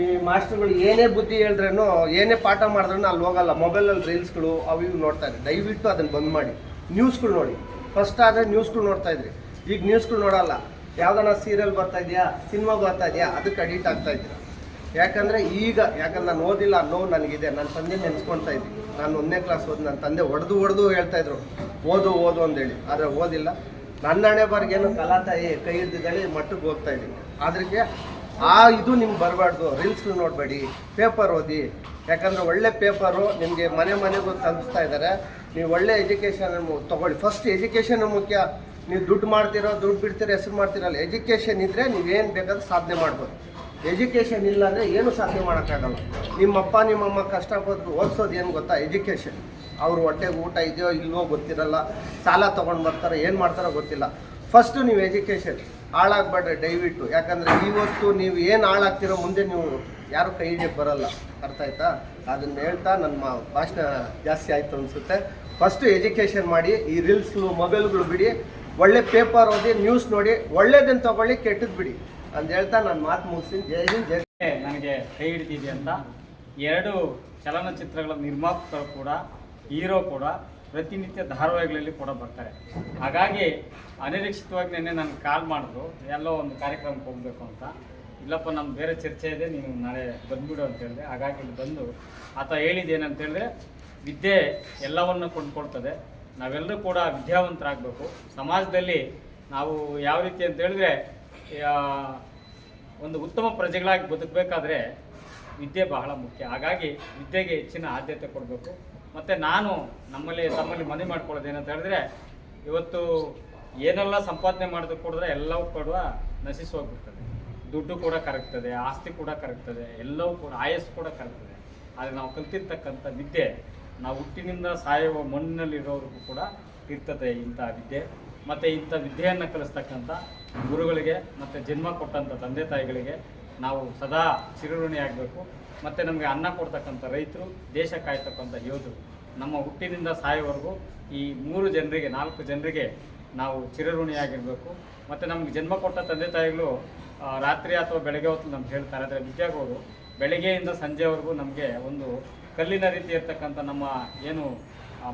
ಈ ಮಾಸ್ಟರ್ಗಳು ಏನೇ ಬುದ್ಧಿ ಹೇಳಿದ್ರೇನು, ಏನೇ ಪಾಠ ಮಾಡಿದ್ರೂ ಅಲ್ಲಿ ಹೋಗಲ್ಲ, ಮೊಬೈಲಲ್ಲಿ ರೀಲ್ಸ್ಗಳು ಅವು ಇವು ನೋಡ್ತಾರೆ. ದಯವಿಟ್ಟು ಅದನ್ನು ಬಂದ್ ಮಾಡಿ. ನ್ಯೂಸ್ಗಳು ನೋಡಿ. ಫಸ್ಟ್ ಆದರೆ ನ್ಯೂಸ್ಗಳು ನೋಡ್ತಾಯಿದ್ರಿ, ಈಗ ನ್ಯೂಸ್ಗಳು ನೋಡಲ್ಲ. ಯಾವುದನ್ನ ಸೀರಿಯಲ್ ಬರ್ತಾ ಇದೆಯಾ, ಸಿನಿಮಾ ಬರ್ತಾ ಇದೆಯಾ, ಅದಕ್ಕೆ ಅಡಿಕ್ಟ್ ಆಗ್ತಾ ಇದ್ದೀರ. ಯಾಕಂದರೆ ಯಾಕಂದ್ರೆ ನಾನು ಓದಿಲ್ಲ ಅನ್ನೋ ನನಗಿದೆ. ನನ್ನ ತಂದೆ ನೆನೆಸ್ಕೊಳ್ತಾ ಇದ್ದೀನಿ. ನಾನು 1ನೇ ಕ್ಲಾಸ್ ಓದಿ ನನ್ನ ತಂದೆ ಹೊಡೆದು ಹೇಳ್ತಾಯಿದ್ರು ಓದು ಅಂದೇಳಿ. ಆದರೆ ಓದಿಲ್ಲ. ನನ್ನ ಹಣೆ ಬರ್ಗೇನು ಕಲಾತಾಯಿ ಕೈ ಹಿಡಿದಿದ್ದಾಳೆ ಮಟ್ಟಕ್ಕೆ ಹೋಗ್ತಾ ಇದ್ದೀನಿ. ಅದ್ರಿಗೆ ಇದು ನಿಮ್ಗೆ ಬರಬಾರ್ದು. ರೀಲ್ಸ್ಗಳು ನೋಡಬೇಡಿ, ಪೇಪರ್ ಓದಿ. ಯಾಕಂದರೆ ಒಳ್ಳೆ ಪೇಪರು ನಿಮಗೆ ಮನೆಗೂ ತಲುಪಿಸ್ತಾ ಇದ್ದಾರೆ. ನೀವು ಒಳ್ಳೆ ಎಜುಕೇಷನ್ ತೊಗೊಳ್ಳಿ. ಫಸ್ಟ್ ಎಜುಕೇಷನ್ ಮುಖ್ಯ. ನೀವು ದುಡ್ಡು ಬಿಡ್ತೀರೋ ಹೆಸರು ಮಾಡ್ತೀರಲ್ಲ. ಎಜುಕೇಷನ್ ಇದ್ದರೆ ನೀವೇನು ಬೇಕಾದ್ರೂ ಸಾಧನೆ ಮಾಡ್ಬೋದು. ಎಜುಕೇಷನ್ ಇಲ್ಲ ಅಂದರೆ ಏನೂ ಸಾಧನೆ ಮಾಡೋಕ್ಕಾಗಲ್ಲ. ನಿಮ್ಮಪ್ಪ ನಿಮ್ಮಮ್ಮ ಕಷ್ಟಪಟ್ಟು ಓದಿಸೋದು ಏನು ಗೊತ್ತಾ? ಎಜುಕೇಷನ್. ಅವ್ರ ಹೊಟ್ಟೆಗೆ ಊಟ ಇದೆಯೋ ಇಲ್ವೋ ಗೊತ್ತಿರಲ್ಲ. ಸಾಲ ತೊಗೊಂಡು ಬರ್ತಾರೋ ಏನು ಮಾಡ್ತಾರೋ ಗೊತ್ತಿಲ್ಲ. ಫಸ್ಟು ನೀವು ಎಜುಕೇಷನ್ ಹಾಳಾಗಬೇಡ್ರಿ ದಯವಿಟ್ಟು. ಯಾಕಂದರೆ ಇವತ್ತು ನೀವು ಏನು ಹಾಳಾಗ್ತಿರೋ ಮುಂದೆ ನೀವು ಯಾರು ಕೈ ಹಿಡಿಯಕ್ಕೆ ಬರಲ್ಲ. ಅರ್ಥ ಆಯ್ತಾ? ಅದನ್ನು ಹೇಳ್ತಾ ನನ್ನ ಭಾಷಣ ಜಾಸ್ತಿ ಆಯಿತು ಅನಿಸುತ್ತೆ. ಫಸ್ಟು ಎಜುಕೇಷನ್ ಮಾಡಿ. ಈ ರೀಲ್ಸ್ಗಳು ಮೊಬೈಲ್ಗಳು ಬಿಡಿ. ಒಳ್ಳೆ ಪೇಪರ್ ಓದಿ, ನ್ಯೂಸ್ ನೋಡಿ. ಒಳ್ಳೇದನ್ನು ತೊಗೊಳ್ಳಿ, ಕೆಟ್ಟದ್ದು ಬಿಡಿ ಅಂತ ಹೇಳ್ತಾ ನಾನು ಮಾತು ಮುಗಿಸ್ತೀನಿ. ಜೈ ಹಿಂದ್, ಜೈ. ನನಗೆ ಕೈ ಹಿಡಿದಿದೆ ಅಂತ 2 ಚಲನಚಿತ್ರಗಳ ನಿರ್ಮಾಪಕರು ಕೂಡ, ಹೀರೋ ಕೂಡ ಪ್ರತಿನಿತ್ಯ ಧಾರಾವಾಹಿಗಳಲ್ಲಿ ಕೂಡ ಬರ್ತಾರೆ. ಹಾಗಾಗಿ ಅನಿರೀಕ್ಷಿತವಾಗಿ ನೆನ್ನೆ ನನಗೆ ಕಾಲ್ ಮಾಡಿದ್ರು, ಎಲ್ಲೋ ಒಂದು ಕಾರ್ಯಕ್ರಮಕ್ಕೆ ಹೋಗಬೇಕು ಅಂತ. ಇಲ್ಲಪ್ಪ ನಮ್ಮ ಬೇರೆ ಚರ್ಚೆ ಇದೆ, ನೀನು ನಾಳೆ ಬಂದುಬಿಡು ಅಂತ ಹೇಳಿದೆ. ಹಾಗಾಗಿ ಇಲ್ಲಿ ಬಂದು ಆತ ಹೇಳಿದ್ದೇನಂತ ಹೇಳಿದ್ರೆ, ವಿದ್ಯೆ ಎಲ್ಲವನ್ನು ಕೊಂಡ್ಕೊಳ್ತದೆ. ನಾವೆಲ್ಲರೂ ಕೂಡ ವಿದ್ಯಾವಂತರಾಗಬೇಕು. ಸಮಾಜದಲ್ಲಿ ನಾವು ಯಾವ ರೀತಿ ಅಂತ ಹೇಳಿದ್ರೆ ಒಂದು ಉತ್ತಮ ಪ್ರಜೆಗಳಾಗಿ ಬದುಕಬೇಕಾದ್ರೆ ವಿದ್ಯೆ ಬಹಳ ಮುಖ್ಯ. ಹಾಗಾಗಿ ವಿದ್ಯೆಗೆ ಹೆಚ್ಚಿನ ಆದ್ಯತೆ ಕೊಡಬೇಕು. ಮತ್ತು ನಾನು ತಮ್ಮಲ್ಲಿ ಮನವಿ ಮಾಡ್ಕೊಳ್ಳೋದೇನಂತ ಹೇಳಿದ್ರೆ, ಇವತ್ತು ಏನೆಲ್ಲ ಸಂಪಾದನೆ ಮಾಡೋದಕ್ಕೆ ಕೊಡಿದ್ರೆ ಎಲ್ಲವೂ ಕೂಡ ನಶಿಸಿ ಹೋಗ್ಬಿಡ್ತದೆ. ದುಡ್ಡು ಕೂಡ ಕರಗ್ತದೆ, ಆಸ್ತಿ ಕೂಡ ಕರಗ್ತದೆ, ಎಲ್ಲವೂ ಕೂಡ ಆಯಸ್ಸು ಕೂಡ ಕರಗ್ತದೆ. ಆದರೆ ನಾವು ಕಲ್ತಿರ್ತಕ್ಕಂಥ ವಿದ್ಯೆ, ನಾವು ಹುಟ್ಟಿನಿಂದ ಸಾಯುವ ಮಣ್ಣಿನಲ್ಲಿರೋರಿಗೂ ಕೂಡ ಇರ್ತದೆ ಇಂಥ ವಿದ್ಯೆ. ಮತ್ತು ಇಂಥ ವಿದ್ಯೆಯನ್ನು ಕಲಿಸ್ತಕ್ಕಂಥ ಗುರುಗಳಿಗೆ ಮತ್ತು ಜನ್ಮ ಕೊಟ್ಟಂಥ ತಂದೆ ತಾಯಿಗಳಿಗೆ ನಾವು ಸದಾ ಚಿರಋಣಿ ಆಗಬೇಕು. ಮತ್ತು ನಮಗೆ ಅನ್ನ ಕೊಡ್ತಕ್ಕಂಥ ರೈತರು, ದೇಶ ಕಾಯ್ತಕ್ಕಂಥ ಯೋಧರು, ನಮ್ಮ ಹುಟ್ಟಿನಿಂದ ಸಾಯೋವರೆಗೂ ಈ 3 ಜನರಿಗೆ 4 ಜನರಿಗೆ ನಾವು ಚಿರಋಣಿಯಾಗಿರಬೇಕು. ಮತ್ತು ನಮಗೆ ಜನ್ಮ ಕೊಟ್ಟ ತಂದೆ ತಾಯಿಗಳು ರಾತ್ರಿ ಅಥವಾ ಬೆಳಗ್ಗೆ ಹೊತ್ತು ನಮ್ಗೆ ಹೇಳ್ತಾರೆ. ಆದರೆ ವಿದ್ಯಾರ್ಥಿಗಳು ಬೆಳಗ್ಗೆಯಿಂದ ಸಂಜೆವರೆಗೂ ನಮಗೆ ಒಂದು ಕಲ್ಲಿನ ರೀತಿ ಇರ್ತಕ್ಕಂಥ ನಮ್ಮ ಏನು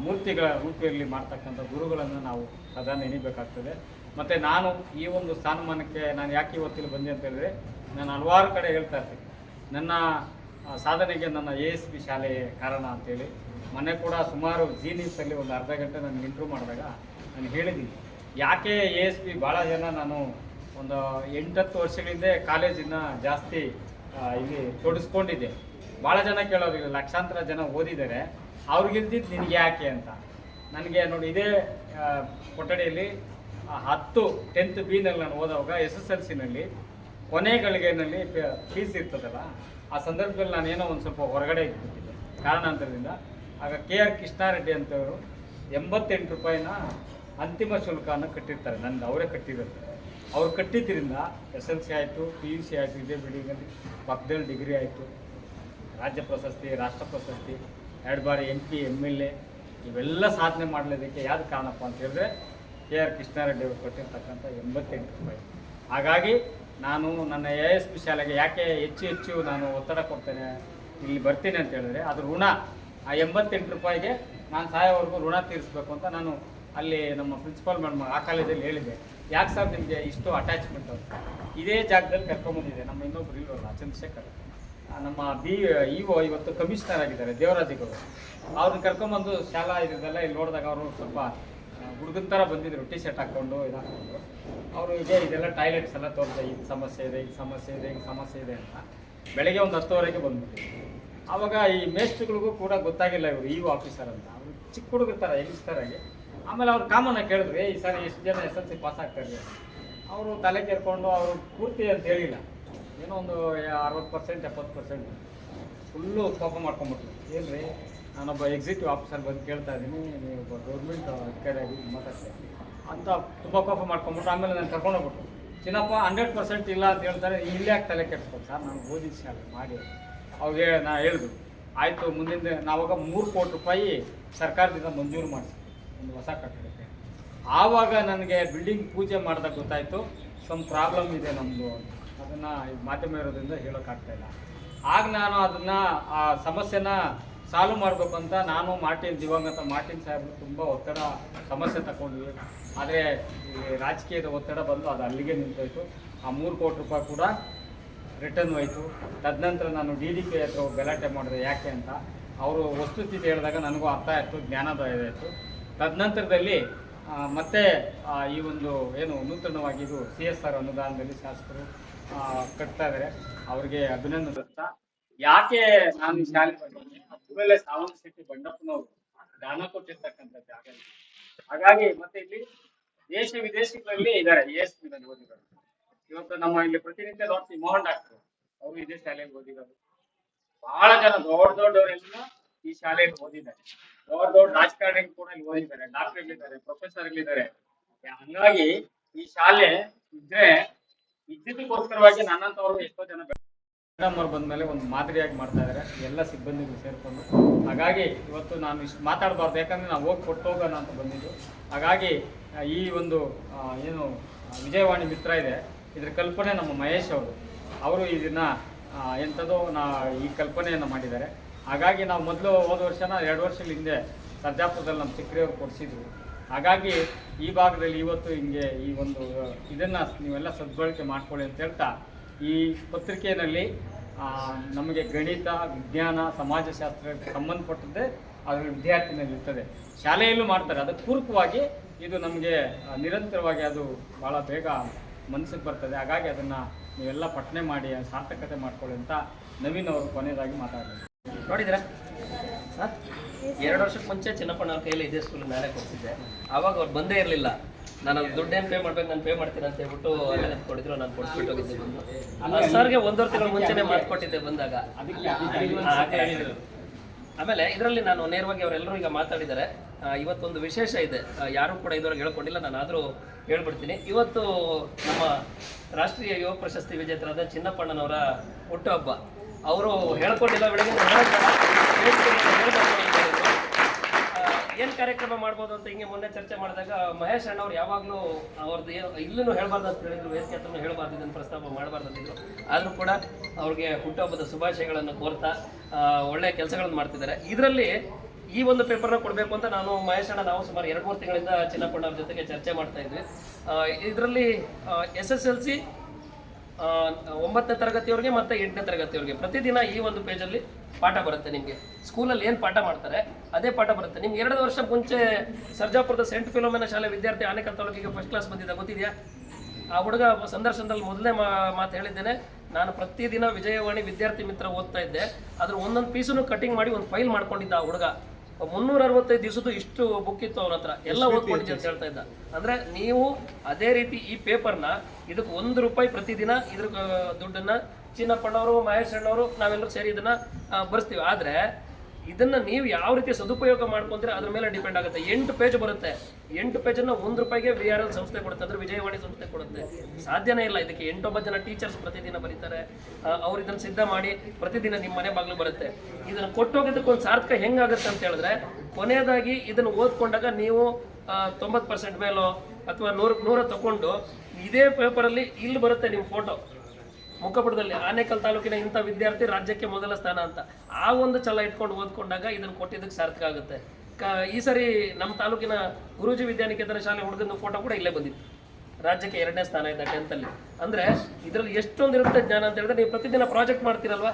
ಮೂರ್ತಿಗಳ ರೂಪದಲ್ಲಿ ಮಾಡ್ತಕ್ಕಂಥ ಗುರುಗಳನ್ನು ನಾವು ಸದಾ ನೆನೀಬೇಕಾಗ್ತದೆ. ಮತ್ತು ನಾನು ಈ ಒಂದು ಸ್ಥಾನಮಾನಕ್ಕೆ ನಾನು ಯಾಕೆ ಇವತ್ತಿಲ್ಲಿ ಬಂದೆ ಅಂತ ಹೇಳಿದ್ರೆ, ನಾನು ಹಲವಾರು ಕಡೆ ಹೇಳ್ತಾ ಇರ್ತೀನಿ ನನ್ನ ಸಾಧನೆಗೆ ನನ್ನ ASP ಶಾಲೆ ಕಾರಣ ಅಂತೇಳಿ. ಮೊನ್ನೆ ಕೂಡ ಸುಮಾರು ಜಿ ನ್ಯೂಸಲ್ಲಿ ಒಂದು ಅರ್ಧ ಗಂಟೆ ನನಗೆ ಇಂಟ್ರ್ಯೂ ಮಾಡಿದಾಗ ನಾನು ಹೇಳಿದ್ದೀನಿ ಯಾಕೆ ASP. ಭಾಳ ಜನ ನಾನು ಒಂದು 8-10 ವರ್ಷಗಳಿಂದ ಕಾಲೇಜಿನ ಜಾಸ್ತಿ ಇಲ್ಲಿ ತೊಡಸ್ಕೊಂಡಿದ್ದೆ. ಭಾಳ ಜನ ಕೇಳೋದಿಲ್ಲ, ಲಕ್ಷಾಂತರ ಜನ ಓದಿದ್ದಾರೆ, ಅವ್ರಿಗಿಲ್ದಿದ್ದು ನಿನಗೆ ಯಾಕೆ ಅಂತ. ನನಗೆ ನೋಡಿ, ಇದೇ ಕೊಠಡಿಯಲ್ಲಿ 10th B-ನಲ್ಲಿ ನಾನು ಓದುವಾಗ SSLC-ನಲ್ಲಿ ಕೊನೆ ಗಳಿಗೆನಲ್ಲಿ ಫೀಸ್ ಇರ್ತದಲ್ಲ, ಆ ಸಂದರ್ಭದಲ್ಲಿ ನಾನೇನೋ ಒಂದು ಸ್ವಲ್ಪ ಹೊರಗಡೆ ಇಟ್ಬಿಟ್ಟಿದ್ದೆ ಕಾರಣಾಂತರದಿಂದ. ಆಗ KR ಕೃಷ್ಣಾರೆಡ್ಡಿ ಅಂತವರು 88 ರೂಪಾಯಿನ ಅಂತಿಮ ಶುಲ್ಕವನ್ನು ಕಟ್ಟಿರ್ತಾರೆ. ನಂದು ಅವರೇ ಕಟ್ಟಿರುತ್ತೆ. ಅವ್ರು ಕಟ್ಟಿದ್ದರಿಂದ SLC ಆಯಿತು, PUC ಆಯಿತು, ಇದೇ ಬಿಲ್ಡಿಂಗಲ್ಲಿ ಪಕ್ಕದಲ್ಲಿ ಡಿಗ್ರಿ ಆಯಿತು, ರಾಜ್ಯ ಪ್ರಶಸ್ತಿ, ರಾಷ್ಟ್ರ ಪ್ರಶಸ್ತಿ, 2 ಬಾರಿ MP MLA ಇವೆಲ್ಲ ಸಾಧನೆ ಮಾಡಲಿದ್ದಕ್ಕೆ ಯಾವ್ದು ಕಾರಣಪ್ಪ ಅಂತ ಹೇಳಿದ್ರೆ KR ಕೃಷ್ಣಾರೆಡ್ಡಿ ಅವರು ಕೊಟ್ಟಿರ್ತಕ್ಕಂಥ 88 ರೂಪಾಯಿ. ಹಾಗಾಗಿ ನಾನು ನನ್ನ ASP ಶಾಲೆಗೆ ಯಾಕೆ ಹೆಚ್ಚು ನಾನು ಒತ್ತಡ ಕೊಡ್ತೇನೆ, ಇಲ್ಲಿ ಬರ್ತೀನಿ ಅಂತ ಹೇಳಿದ್ರೆ, ಅದು ಋಣ. ಆ 88 ರೂಪಾಯಿಗೆ ನಾನು ಸಾಯೋವರೆಗೂ ಋಣ ತೀರಿಸಬೇಕು ಅಂತ ನಾನು ಅಲ್ಲಿ ನಮ್ಮ ಪ್ರಿನ್ಸಿಪಾಲ್ ಮೇಡಮ್ ಆ ಕಾಲೇಜಲ್ಲಿ ಹೇಳಿದೆ. ಯಾಕೆ ಸರ್ ನಿಮಗೆ ಇಷ್ಟು ಅಟ್ಯಾಚ್ಮೆಂಟ್ ಅಂತ. ಇದೇ ಜಾಗದಲ್ಲಿ ಕರ್ಕೊಂಬಂದಿದೆ ನಮ್ಮ ಇನ್ನೊಬ್ರು ಇಲ್ವಲ್ಲ, ಚಂದ್ರಶೇಖರ್, ನಮ್ಮ EO ಇವತ್ತು ಕಮಿಷನರ್ ಆಗಿದ್ದಾರೆ, ದೇವರಾಜಿಗವರು. ಅವ್ರನ್ನ ಕರ್ಕೊಂಬಂದು ಶಾಲಾ ಇದೆಲ್ಲ ಇಲ್ಲಿ ನೋಡಿದಾಗ ಅವರು ಸ್ವಲ್ಪ ಹುಡುಗನ ಥರ ಬಂದಿದ್ರು, ಟಿ ಶರ್ಟ್ ಹಾಕ್ಕೊಂಡು ಇದಾಕೊಂಡು. ಅವರು ಇದೆಲ್ಲ ಟಾಯ್ಲೆಟ್ಸ್ ಎಲ್ಲ ತೋರಿಸಿದೆ, ಇದು ಸಮಸ್ಯೆ ಇದೆ, ಇದು ಸಮಸ್ಯೆ ಇದೆ, ಇದು ಸಮಸ್ಯೆ ಇದೆ ಅಂತ. ಬೆಳಗ್ಗೆ ಒಂದು 10ವರೆಗೆ ಬಂದ್ಬಿಟ್ಟು ಆವಾಗ ಈ ಮೇಸ್ಟ್ರಿಗಳಿಗೂ ಕೂಡ ಗೊತ್ತಾಗಿಲ್ಲ ಇವರು EO ಆಫೀಸರ್ ಅಂತ. ಅವರು ಚಿಕ್ಕ ಹುಡುಗರ ಥರ ಯಂಗ್ಸ್ಟರಾಗಿ. ಆಮೇಲೆ ಅವ್ರು ಕಾಮನ್ನಾಗಿ ಕೇಳಿದ್ರು, ಈ ಸಾರಿ ಎಷ್ಟು ಜನ SLC ಪಾಸ್ ಆಗ್ತಾರೆ. ಅವರು ತಲೆ ಕೇರ್ಕೊಂಡು ಅವರು ಪೂರ್ತಿ ಅಂತ ಹೇಳಿಲ್ಲ, ಏನೋ ಒಂದು 60% 70% ಫುಲ್ಲು ಕೋಪ ಮಾಡ್ಕೊಂಬಿಟ್ರು. ಏನು ರೀ, ನಾನೊಬ್ಬ ಎಕ್ಸಿಕ್ಯೂಟಿವ್ ಆಫೀಸರ್ ಬಂದು ಕೇಳ್ತಾ ಇದ್ದೀನಿ, ನೀವು ಒಬ್ಬ ಗೌರ್ಮೆಂಟ್ ಅಧಿಕಾರಿಯಾಗಿ ಮಾತಾಡ್ತೀನಿ ಅಂತ ತುಂಬ ಕೋಪ ಮಾಡ್ಕೊಂಬಿಟ್ರು. ಆಮೇಲೆ ನಾನು ಕರ್ಕೊಂಡೋಗ್ಬಿಟ್ಟು, ಚಿನ್ನಪ್ಪ 100% ಇಲ್ಲ ಅಂತ ಹೇಳ್ತಾರೆ, ಇಲ್ಲೇ ಯಾಕೆ ತಲೆ ಕೆಡಿಸ್ಬೋದು ಸರ್, ನಾನು ಓದಿದ ಶಾಲೆ ಮಾಡಿ. ಅವ್ರಿಗೆ ನಾ ಹೇಳಿದ್ರು, ಆಯಿತು ಮುಂದಿನ ನಾವಾಗ 3 ಕೋಟಿ ರೂಪಾಯಿ ಸರ್ಕಾರದಿಂದ ಮಂಜೂರು ಮಾಡಿಸಿ ಒಂದು ಹೊಸ ಕಟ್ಟಡಕ್ಕೆ. ಆವಾಗ ನನಗೆ ಬಿಲ್ಡಿಂಗ್ ಪೂಜೆ ಮಾಡಿದಾಗ ಗೊತ್ತಾಯಿತು ಸಮ್ ಪ್ರಾಬ್ಲಮ್ ಇದೆ ನಮ್ಮದು, ಅದನ್ನು ಮಾಧ್ಯಮ ಇರೋದ್ರಿಂದ ಹೇಳೋಕ್ಕಾಗ್ತಾಯಿಲ್ಲ. ಆಗ ನಾನು ಅದನ್ನು ಆ ಸಮಸ್ಯೆನ ಸಾಲ್ವ್ ಮಾಡಬೇಕು ಅಂತ ನಾನು ದಿವಂಗತ ಮಾರ್ಟಿನ್ ಸಾಹೇಬರು ತುಂಬ ಒತ್ತಡ ಸಮಸ್ಯೆ ತಗೊಂಡ್ವಿ. ಆದರೆ ಈ ರಾಜಕೀಯದ ಒತ್ತಡ ಬಂದು ಅದು ಅಲ್ಲಿಗೆ ನಿಂತೋಯ್ತು. ಆ 3 ಕೋಟಿ ರೂಪಾಯಿ ಕೂಡ ರಿಟರ್ನ್ ಹೋಯಿತು. ತದನಂತರ ನಾನು DDP ಹತ್ರ ಹೋಗಿ ಗಲಾಟೆ ಮಾಡಿದೆ ಯಾಕೆ ಅಂತ. ಅವರು ವಸ್ತುಸ್ಥಿತಿ ಹೇಳಿದಾಗ ನನಗೂ ಅರ್ಥ ಆಯಿತು, ಜ್ಞಾನೋದಯ ಆಯಿತು. ತದನಂತರದಲ್ಲಿ ಮತ್ತೆ ಈ ಒಂದು ಏನು ನೂತನವಾಗಿ ಇದು CSR ಅನುದಾನದಲ್ಲಿ ಶಾಸಕರು ಕಟ್ತಾ ಇದ್ದಾರೆ, ಅವ್ರಿಗೆ ಅಭಿನಂದನೆ. ಯಾಕೆ ನಾನು ಈ ಶಾಲೆ ಬಂದಿದ್ದೀನಿ, ಅದ್ರಲ್ಲೇ ಸಾವಂತ ಶೆಟ್ಟಿ ಬಂಡಪ್ಪನವರು ದಾನ ಕೊಟ್ಟಿರ್ತಕ್ಕಂಥ ಜಾಗ. ಹಾಗಾಗಿ ಮತ್ತೆ ಇಲ್ಲಿ ದೇಶ ವಿದೇಶಗಳಲ್ಲಿ ಇದ್ದಾರೆ, ESP ನಲ್ಲಿ ಓದಿದ್ದಾರೆ. ಇವತ್ತು ನಮ್ಮ ಇಲ್ಲಿ ಪ್ರತಿನಿತ್ಯ ಡಾಕ್ಟರ್ ಮೋಹನ್ ಡಾಕ್ಟರ್ ಅವರು ಇದೇ ಶಾಲೆಯಲ್ಲಿ ಓದಿದ್ದಾರೆ. ಬಹಳ ಜನ ದೊಡ್ಡವರೆಲ್ಲ ಈ ಶಾಲೆಯಲ್ಲಿ ಓದಿದ್ದಾರೆ. ದೊಡ್ಡ ರಾಜಕಾರಣಿಗಳು ಕೂಡ ಇಲ್ಲಿ ಓದಿದ್ದಾರೆ, ಡಾಕ್ಟರ್ಗಳಿದ್ದಾರೆ, ಪ್ರೊಫೆಸರ್ಗಳಿದ್ದಾರೆ. ಹಂಗಾಗಿ ಈ ಶಾಲೆ ಇದ್ರೆ ಇದ್ದಿದ್ದಕ್ಕೋಸ್ಕರವಾಗಿ ನನ್ನಂತವರು ಎಷ್ಟೋ ಜನ ಮೇಡಮ್ ಅವ್ರು ಬಂದ್ಮೇಲೆ ಒಂದು ಮಾದರಿಯಾಗಿ ಮಾಡ್ತಾ ಇದ್ದಾರೆ ಎಲ್ಲ ಸಿಬ್ಬಂದಿಗಳು ಸೇರ್ಕೊಂಡು. ಹಾಗಾಗಿ ಇವತ್ತು ನಾನು ಇಷ್ಟು ಮಾತಾಡಬಾರ್ದು, ಯಾಕಂದ್ರೆ ನಾವು ಹೋಗಿ ಕೊಟ್ಟು ಹೋಗೋಣ ಅಂತ ಬಂದಿದ್ದು. ಹಾಗಾಗಿ ಈ ಒಂದು ಏನು ವಿಜಯವಾಣಿ ಮಿತ್ರ ಇದೆ, ಇದ್ರ ಕಲ್ಪನೆ ನಮ್ಮ ಮಹೇಶ್ ಅವರು ಇದನ್ನ ಎಂಥದೋ ಈ ಕಲ್ಪನೆಯನ್ನು ಮಾಡಿದ್ದಾರೆ. ಹಾಗಾಗಿ ನಾವು ಮೊದಲು ಹೋದ ವರ್ಷನ 2 ವರ್ಷದ ಹಿಂದೆ ಸರ್ಜಾಪುರದಲ್ಲಿ ನಮ್ಮ ಚಿಕ್ಕರಿಯವ್ರು ಕೊಡಿಸಿದ್ರು. ಹಾಗಾಗಿ ಈ ಭಾಗದಲ್ಲಿ ಇವತ್ತು ಹಿಂಗೆ ಈ ಒಂದು ಇದನ್ನು ನೀವೆಲ್ಲ ಸದ್ಬಳಕೆ ಮಾಡ್ಕೊಳ್ಳಿ ಅಂತ ಹೇಳ್ತಾ, ಈ ಪತ್ರಿಕೆಯಲ್ಲಿ ನಮಗೆ ಗಣಿತ, ವಿಜ್ಞಾನ, ಸಮಾಜಶಾಸ್ತ್ರಕ್ಕೆ ಸಂಬಂಧಪಟ್ಟದ್ದೇ ಅದರ ವಿದ್ಯಾರ್ಥಿನಲ್ಲಿ ಇರ್ತದೆ. ಶಾಲೆಯಲ್ಲೂ ಮಾಡ್ತಾರೆ, ಅದಕ್ಕೆ ಪೂರಕವಾಗಿ ಇದು ನಮಗೆ ನಿರಂತರವಾಗಿ ಅದು ಭಾಳ ಬೇಗ ಮನಸ್ಸಿಗೆ ಬರ್ತದೆ. ಹಾಗಾಗಿ ಅದನ್ನು ನೀವೆಲ್ಲ ಪಠನೆ ಮಾಡಿ ಸಾರ್ಥಕತೆ ಮಾಡ್ಕೊಳ್ಳಿ ಅಂತ ನವೀನ್ ಅವರು ಕೊನೆಯದಾಗಿ ಮಾತಾಡಿದ್ರು. ನೋಡಿದ್ರೆ 2 ವರ್ಷಕ್ಕೆ ಮುಂಚೆ ಚಿನ್ನಪ್ಪಣ್ಣ ಅವ್ರ ಕೈಯಲ್ಲಿ ಇದೇ ಸ್ಕೂಲ್ ನಾನೇ ಕೊಡ್ತಿದ್ದೆ. ಆವಾಗ ಅವ್ರು ಬಂದೇ ಇರಲಿಲ್ಲ. ನಾನು ದುಡ್ಡೇನು ಪೇ ಮಾಡ್ಬೇಕು, ನಾನು ಪೇ ಮಾಡ್ತೀನಿ ಅಂತ ಹೇಳ್ಬಿಟ್ಟು ಅಲ್ಲೇ ಕೊಟ್ಟಿದ್ರು, ನಾನು ಕೊಡಿಸ್ಬಿಟ್ಟು ಹೋಗಿದ್ದೆ. ಬಂದು ಸರ್ಗೆ 1 ತಿಂಗಳ ಮುಂಚೆನೇ ಮಾತುಕೊಟ್ಟಿದ್ದೆ ಬಂದಾಗ. ಹೇಳಿದ್ರು. ಆಮೇಲೆ ಇದರಲ್ಲಿ ನಾನು ನೇರವಾಗಿ ಅವರೆಲ್ಲರೂ ಈಗ ಮಾತಾಡಿದ್ದಾರೆ. ಇವತ್ತೊಂದು ವಿಶೇಷ ಇದೆ, ಯಾರೂ ಕೂಡ ಇದುವರೆಗೆ ಹೇಳ್ಕೊಂಡಿಲ್ಲ, ನಾನು ಆದರೂ ಹೇಳ್ಬಿಡ್ತೀನಿ. ಇವತ್ತು ನಮ್ಮ ರಾಷ್ಟ್ರೀಯ ಯುವ ಪ್ರಶಸ್ತಿ ವಿಜೇತರಾದ ಚಿನ್ನಪ್ಪಣ್ಣನವರ ಹುಟ್ಟುಹಬ್ಬ. ಅವರು ಹೇಳ್ಕೊಂಡಿಲ್ಲ, ಬೆಳಗ್ಗೆ ಏನು ಕಾರ್ಯಕ್ರಮ ಮಾಡ್ಬೋದು ಅಂತ ಹಿಂಗೆ ಮೊನ್ನೆ ಚರ್ಚೆ ಮಾಡಿದಾಗ ಮಹೇಶ್ ಅಣ್ಣವ್ರು ಯಾವಾಗಲೂ ಅವ್ರದ್ದು ಇಲ್ಲೂ ಹೇಳ್ಬಾರ್ದು ಅಂತ ಹೇಳಿದ್ರು, ವೇದಿಕೆ ಹತ್ರ ಹೇಳ್ಬಾರ್ದು, ಇದನ್ನು ಪ್ರಸ್ತಾಪ ಮಾಡಬಾರ್ದು ಅಂತಿದ್ರು. ಆದರೂ ಕೂಡ ಅವ್ರಿಗೆ ಹುಟ್ಟುಹಬ್ಬದ ಶುಭಾಶಯಗಳನ್ನು ಕೋರ್ತಾ ಒಳ್ಳೆಯ ಕೆಲಸಗಳನ್ನು ಮಾಡ್ತಿದ್ದಾರೆ. ಇದರಲ್ಲಿ ಈ ಒಂದು ಪೇಪರ್ನ ಕೊಡಬೇಕು ಅಂತ ನಾನು ಮಹೇಶ್ ಅಣ್ಣ ನಾವು ಸುಮಾರು 2-3 ತಿಂಗಳಿಂದ ಚಿನ್ನಪ್ಪಣ್ಣ ಅವ್ರ ಜೊತೆಗೆ ಚರ್ಚೆ ಮಾಡ್ತಾ ಇದ್ವಿ. ಇದರಲ್ಲಿ SSLC 9ನೇ ತರಗತಿಯವ್ರಿಗೆ ಮತ್ತು 8ನೇ ತರಗತಿಯವ್ರಿಗೆ ಪ್ರತಿದಿನ ಈ ಒಂದು ಪೇಜಲ್ಲಿ ಪಾಠ ಬರುತ್ತೆ. ನಿಮಗೆ ಸ್ಕೂಲಲ್ಲಿ ಏನು ಪಾಠ ಮಾಡ್ತಾರೆ ಅದೇ ಪಾಠ ಬರುತ್ತೆ. ನಿಮ್ಗೆ 2 ವರ್ಷ ಮುಂಚೆ ಸರ್ಜಾಪುರದ ಸೆಂಟ್ ಫಿಲೋಮಿನಾ ಶಾಲೆ ವಿದ್ಯಾರ್ಥಿ ಆನೇಕಲ್ ತಾಲೂಕಿಗೆ ಫಸ್ಟ್ ಕ್ಲಾಸ್ ಬಂದಿದ್ದ, ಗೊತ್ತಿದೆಯಾ? ಆ ಹುಡುಗ ಸಂದರ್ಶನದಲ್ಲಿ ಮೊದಲನೇ ಮಾತು ಹೇಳಿದ್ದೇನೆ, ನಾನು ಪ್ರತಿದಿನ ವಿಜಯವಾಣಿ ವಿದ್ಯಾರ್ಥಿ ಮಿತ್ರ ಓದ್ತಾ ಇದ್ದೆ. ಅದ್ರ ಒಂದೊಂದು ಪೀಸನ್ನು ಕಟಿಂಗ್ ಮಾಡಿ ಒಂದು ಫೈಲ್ ಮಾಡ್ಕೊಂಡಿದ್ದ ಆ ಹುಡುಗ. 365 ದಿವಸದ್ದು ಇಷ್ಟು ಬುಕ್ ಇತ್ತು ಅವನ ಹತ್ರ, ಎಲ್ಲ ಓದ್ಕೊಂಡಿದ್ದೆ ಅಂತ ಹೇಳ್ತಾ ಇದ್ದ. ಅಂದ್ರೆ ನೀವು ಅದೇ ರೀತಿ ಈ ಪೇಪರ್ನ ಇದಕ್ಕೆ ₹1 ಪ್ರತಿದಿನ ಇದ್ರ ದುಡ್ಡನ್ನ ಚಿನ್ನಪ್ಪಣ್ಣವರು, ಮಹೇಶ್ ಅಣ್ಣವರು, ನಾವೆಲ್ಲರೂ ಸೇರಿ ಇದನ್ನ ಬರ್ಸ್ತೀವಿ. ಆದ್ರೆ ಇದನ್ನ ನೀವು ಯಾವ ರೀತಿ ಸದುಪಯೋಗ ಮಾಡ್ಕೊಂತೀರ ಅದ್ರ ಮೇಲೆ ಡಿಪೆಂಡ್ ಆಗುತ್ತೆ. 8 ಪೇಜ್ ಬರುತ್ತೆ. 8 ಪೇಜನ್ನು ₹1ಗೆ VRL ಸಂಸ್ಥೆ ಕೊಡುತ್ತೆ, ಅಂದ್ರೆ ವಿಜಯವಾಣಿ ಸಂಸ್ಥೆ ಕೊಡುತ್ತೆ. ಸಾಧ್ಯನೇ ಇಲ್ಲ. ಇದಕ್ಕೆ 8-9 ಜನ ಟೀಚರ್ಸ್ ಪ್ರತಿದಿನ ಬರೀತಾರೆ. ಅವ್ರು ಇದನ್ನು ಸಿದ್ಧ ಮಾಡಿ ಪ್ರತಿದಿನ ನಿಮ್ಮ ಮನೆ ಬಾಗಿಲು ಬರುತ್ತೆ. ಇದನ್ನು ಕೊಟ್ಟೋಗೋದಕ್ಕೊಂದು ಸಾರ್ಥಕ ಹೆಂಗಾಗುತ್ತೆ ಅಂತ ಹೇಳಿದ್ರೆ, ಕೊನೆಯದಾಗಿ ಇದನ್ನು ಓದ್ಕೊಂಡಾಗ ನೀವು 90% ಮೇಲೋ ಅಥವಾ 100 ತಗೊಂಡು ಇದೇ ಪೇಪರಲ್ಲಿ ಇಲ್ಲಿ ಬರುತ್ತೆ ನಿಮ್ಮ ಫೋಟೋ ಮುಖಪುಟದಲ್ಲಿ, ಆನೇಕಲ್ ತಾಲೂಕಿನ ಇಂಥ ವಿದ್ಯಾರ್ಥಿ ರಾಜ್ಯಕ್ಕೆ ಮೊದಲ ಸ್ಥಾನ ಅಂತ. ಆ ಒಂದು ಛಲ ಇಟ್ಕೊಂಡು ಓದ್ಕೊಂಡಾಗ ಇದನ್ನು ಕೊಟ್ಟಿದ್ದಕ್ಕೆ ಸಾರ್ಥಕ ಆಗುತ್ತೆ. ಈ ಸರಿ ನಮ್ಮ ತಾಲೂಕಿನ ಗುರೂಜಿ ವಿದ್ಯಾನಿಕೇತನ ಶಾಲೆ ಹುಡುಗನ ಫೋಟೋ ಕೂಡ ಇಲ್ಲೇ ಬಂದಿತ್ತು, ರಾಜ್ಯಕ್ಕೆ 2ನೇ ಸ್ಥಾನ ಇದೆ 10th ಅಲ್ಲಿ. ಅಂದರೆ ಇದರಲ್ಲಿ ಎಷ್ಟೊಂದು ಇರುತ್ತೆ ಜ್ಞಾನ ಅಂತ ಹೇಳಿದ್ರೆ, ನೀವು ಪ್ರತಿದಿನ ಪ್ರಾಜೆಕ್ಟ್ ಮಾಡ್ತೀರಲ್ವಾ,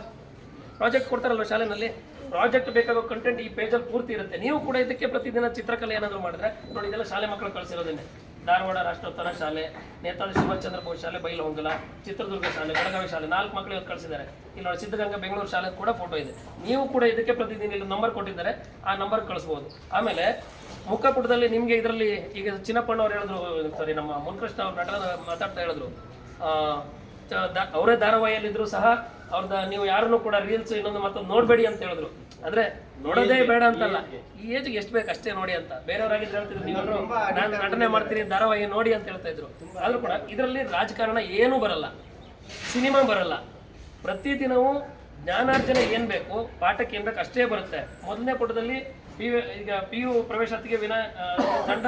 ಪ್ರಾಜೆಕ್ಟ್ ಕೊಡ್ತಾರಲ್ವ ಶಾಲೆನಲ್ಲಿ, ಪ್ರಾಜೆಕ್ಟ್ ಬೇಕಾಗೋ ಕಂಟೆಂಟ್ ಈ ಪೇಜಲ್ಲಿ ಪೂರ್ತಿ ಇರುತ್ತೆ. ನೀವು ಕೂಡ ಇದಕ್ಕೆ ಪ್ರತಿದಿನ ಚಿತ್ರಕಲೆ ಏನಾದರೂ ಮಾಡಿದ್ರೆ ನೋಡಿ, ಇದೆಲ್ಲ ಶಾಲೆ ಮಕ್ಕಳು ಕಳಿಸಿರೋದೇನೆ. ಧಾರವಾಡ ರಾಷ್ಟ್ರೋತ್ಥಾನ ಶಾಲೆ, ನೇತಾಜಿ ಸುಭಾಷ್ ಚಂದ್ರ ಬೋಸ್ ಶಾಲೆ ಬೈಲಹೊಂಗಲ, ಚಿತ್ರದುರ್ಗ ಶಾಲೆ, ಬೆಳಗಾವಿ ಶಾಲೆ 4 ಮಕ್ಕಳು ಇವತ್ತು ಕಳಿಸಿದ್ದಾರೆ. ಇಲ್ಲಿ ನೋಡಿ ಸಿದ್ಧಗಂಗಾ ಬೆಂಗಳೂರು ಶಾಲೆ ಕೂಡ ಫೋಟೋ ಇದೆ. ನೀವು ಕೂಡ ಇದಕ್ಕೆ ಪ್ರತಿದಿನ ಇಲ್ಲಿ ನಂಬರ್ ಕೊಟ್ಟಿದ್ದಾರೆ, ಆ ನಂಬರ್ ಕಳಿಸ್ಬೋದು. ಆಮೇಲೆ ಮುಖಪುಟದಲ್ಲಿ ನಿಮಗೆ ಇದರಲ್ಲಿ ಈಗ ಚಿನ್ನಪ್ಪಣ್ಣವ್ರು ಹೇಳಿದ್ರು, ಸಾರಿ ನಮ್ಮ ಮುನ್ಕೃಷ್ಣ ಅವ್ರ ನಟ ಮಾತಾಡ್ತಾ ಹೇಳಿದ್ರು, ಅವರೇ ಧಾರಾವಾಹಿಯಲ್ಲಿದ್ರು ಸಹ ಅವ್ರದ್ದು ನೀವು ಯಾರನ್ನು ಕೂಡ ರೀಲ್ಸ್ ಇನ್ನೊಂದು ಮತ್ತೊಂದು ನೋಡಬೇಡಿ ಅಂತ ಹೇಳಿದ್ರು. ಅಂದ್ರೆ ನೋಡೋದೇ ಬೇಡ ಅಂತಲ್ಲ, ಈ ಏಜ್ಗೆ ಎಷ್ಟು ಬೇಕು ಅಷ್ಟೇ ನೋಡಿ ಅಂತ. ಬೇರೆಯವರಾಗಿದ್ದು ಹೇಳ್ತಿದ್ರು, ನೀವೆಲ್ಲರೂ ನಾನು ನಟನೆ ಮಾಡ್ತೀನಿ ಧಾರಾವಾಹಿ ನೋಡಿ ಅಂತ ಹೇಳ್ತಾ ಇದ್ರು. ಆದ್ರೂ ಕೂಡ ಇದರಲ್ಲಿ ರಾಜಕಾರಣ ಏನೂ ಬರಲ್ಲ, ಸಿನಿಮಾ ಬರಲ್ಲ. ಪ್ರತಿದಿನವೂ ಜ್ಞಾನಾರ್ಜನೆ ಏನು ಬೇಕು, ಪಾಠಕ್ಕೆ ಏನು ಬೇಕು ಅಷ್ಟೇ ಬರುತ್ತೆ. ಮೊದಲನೇ ಪುಟದಲ್ಲಿ ಈಗ PU ಪ್ರವೇಶಾತಿಗೆ ದಂಡ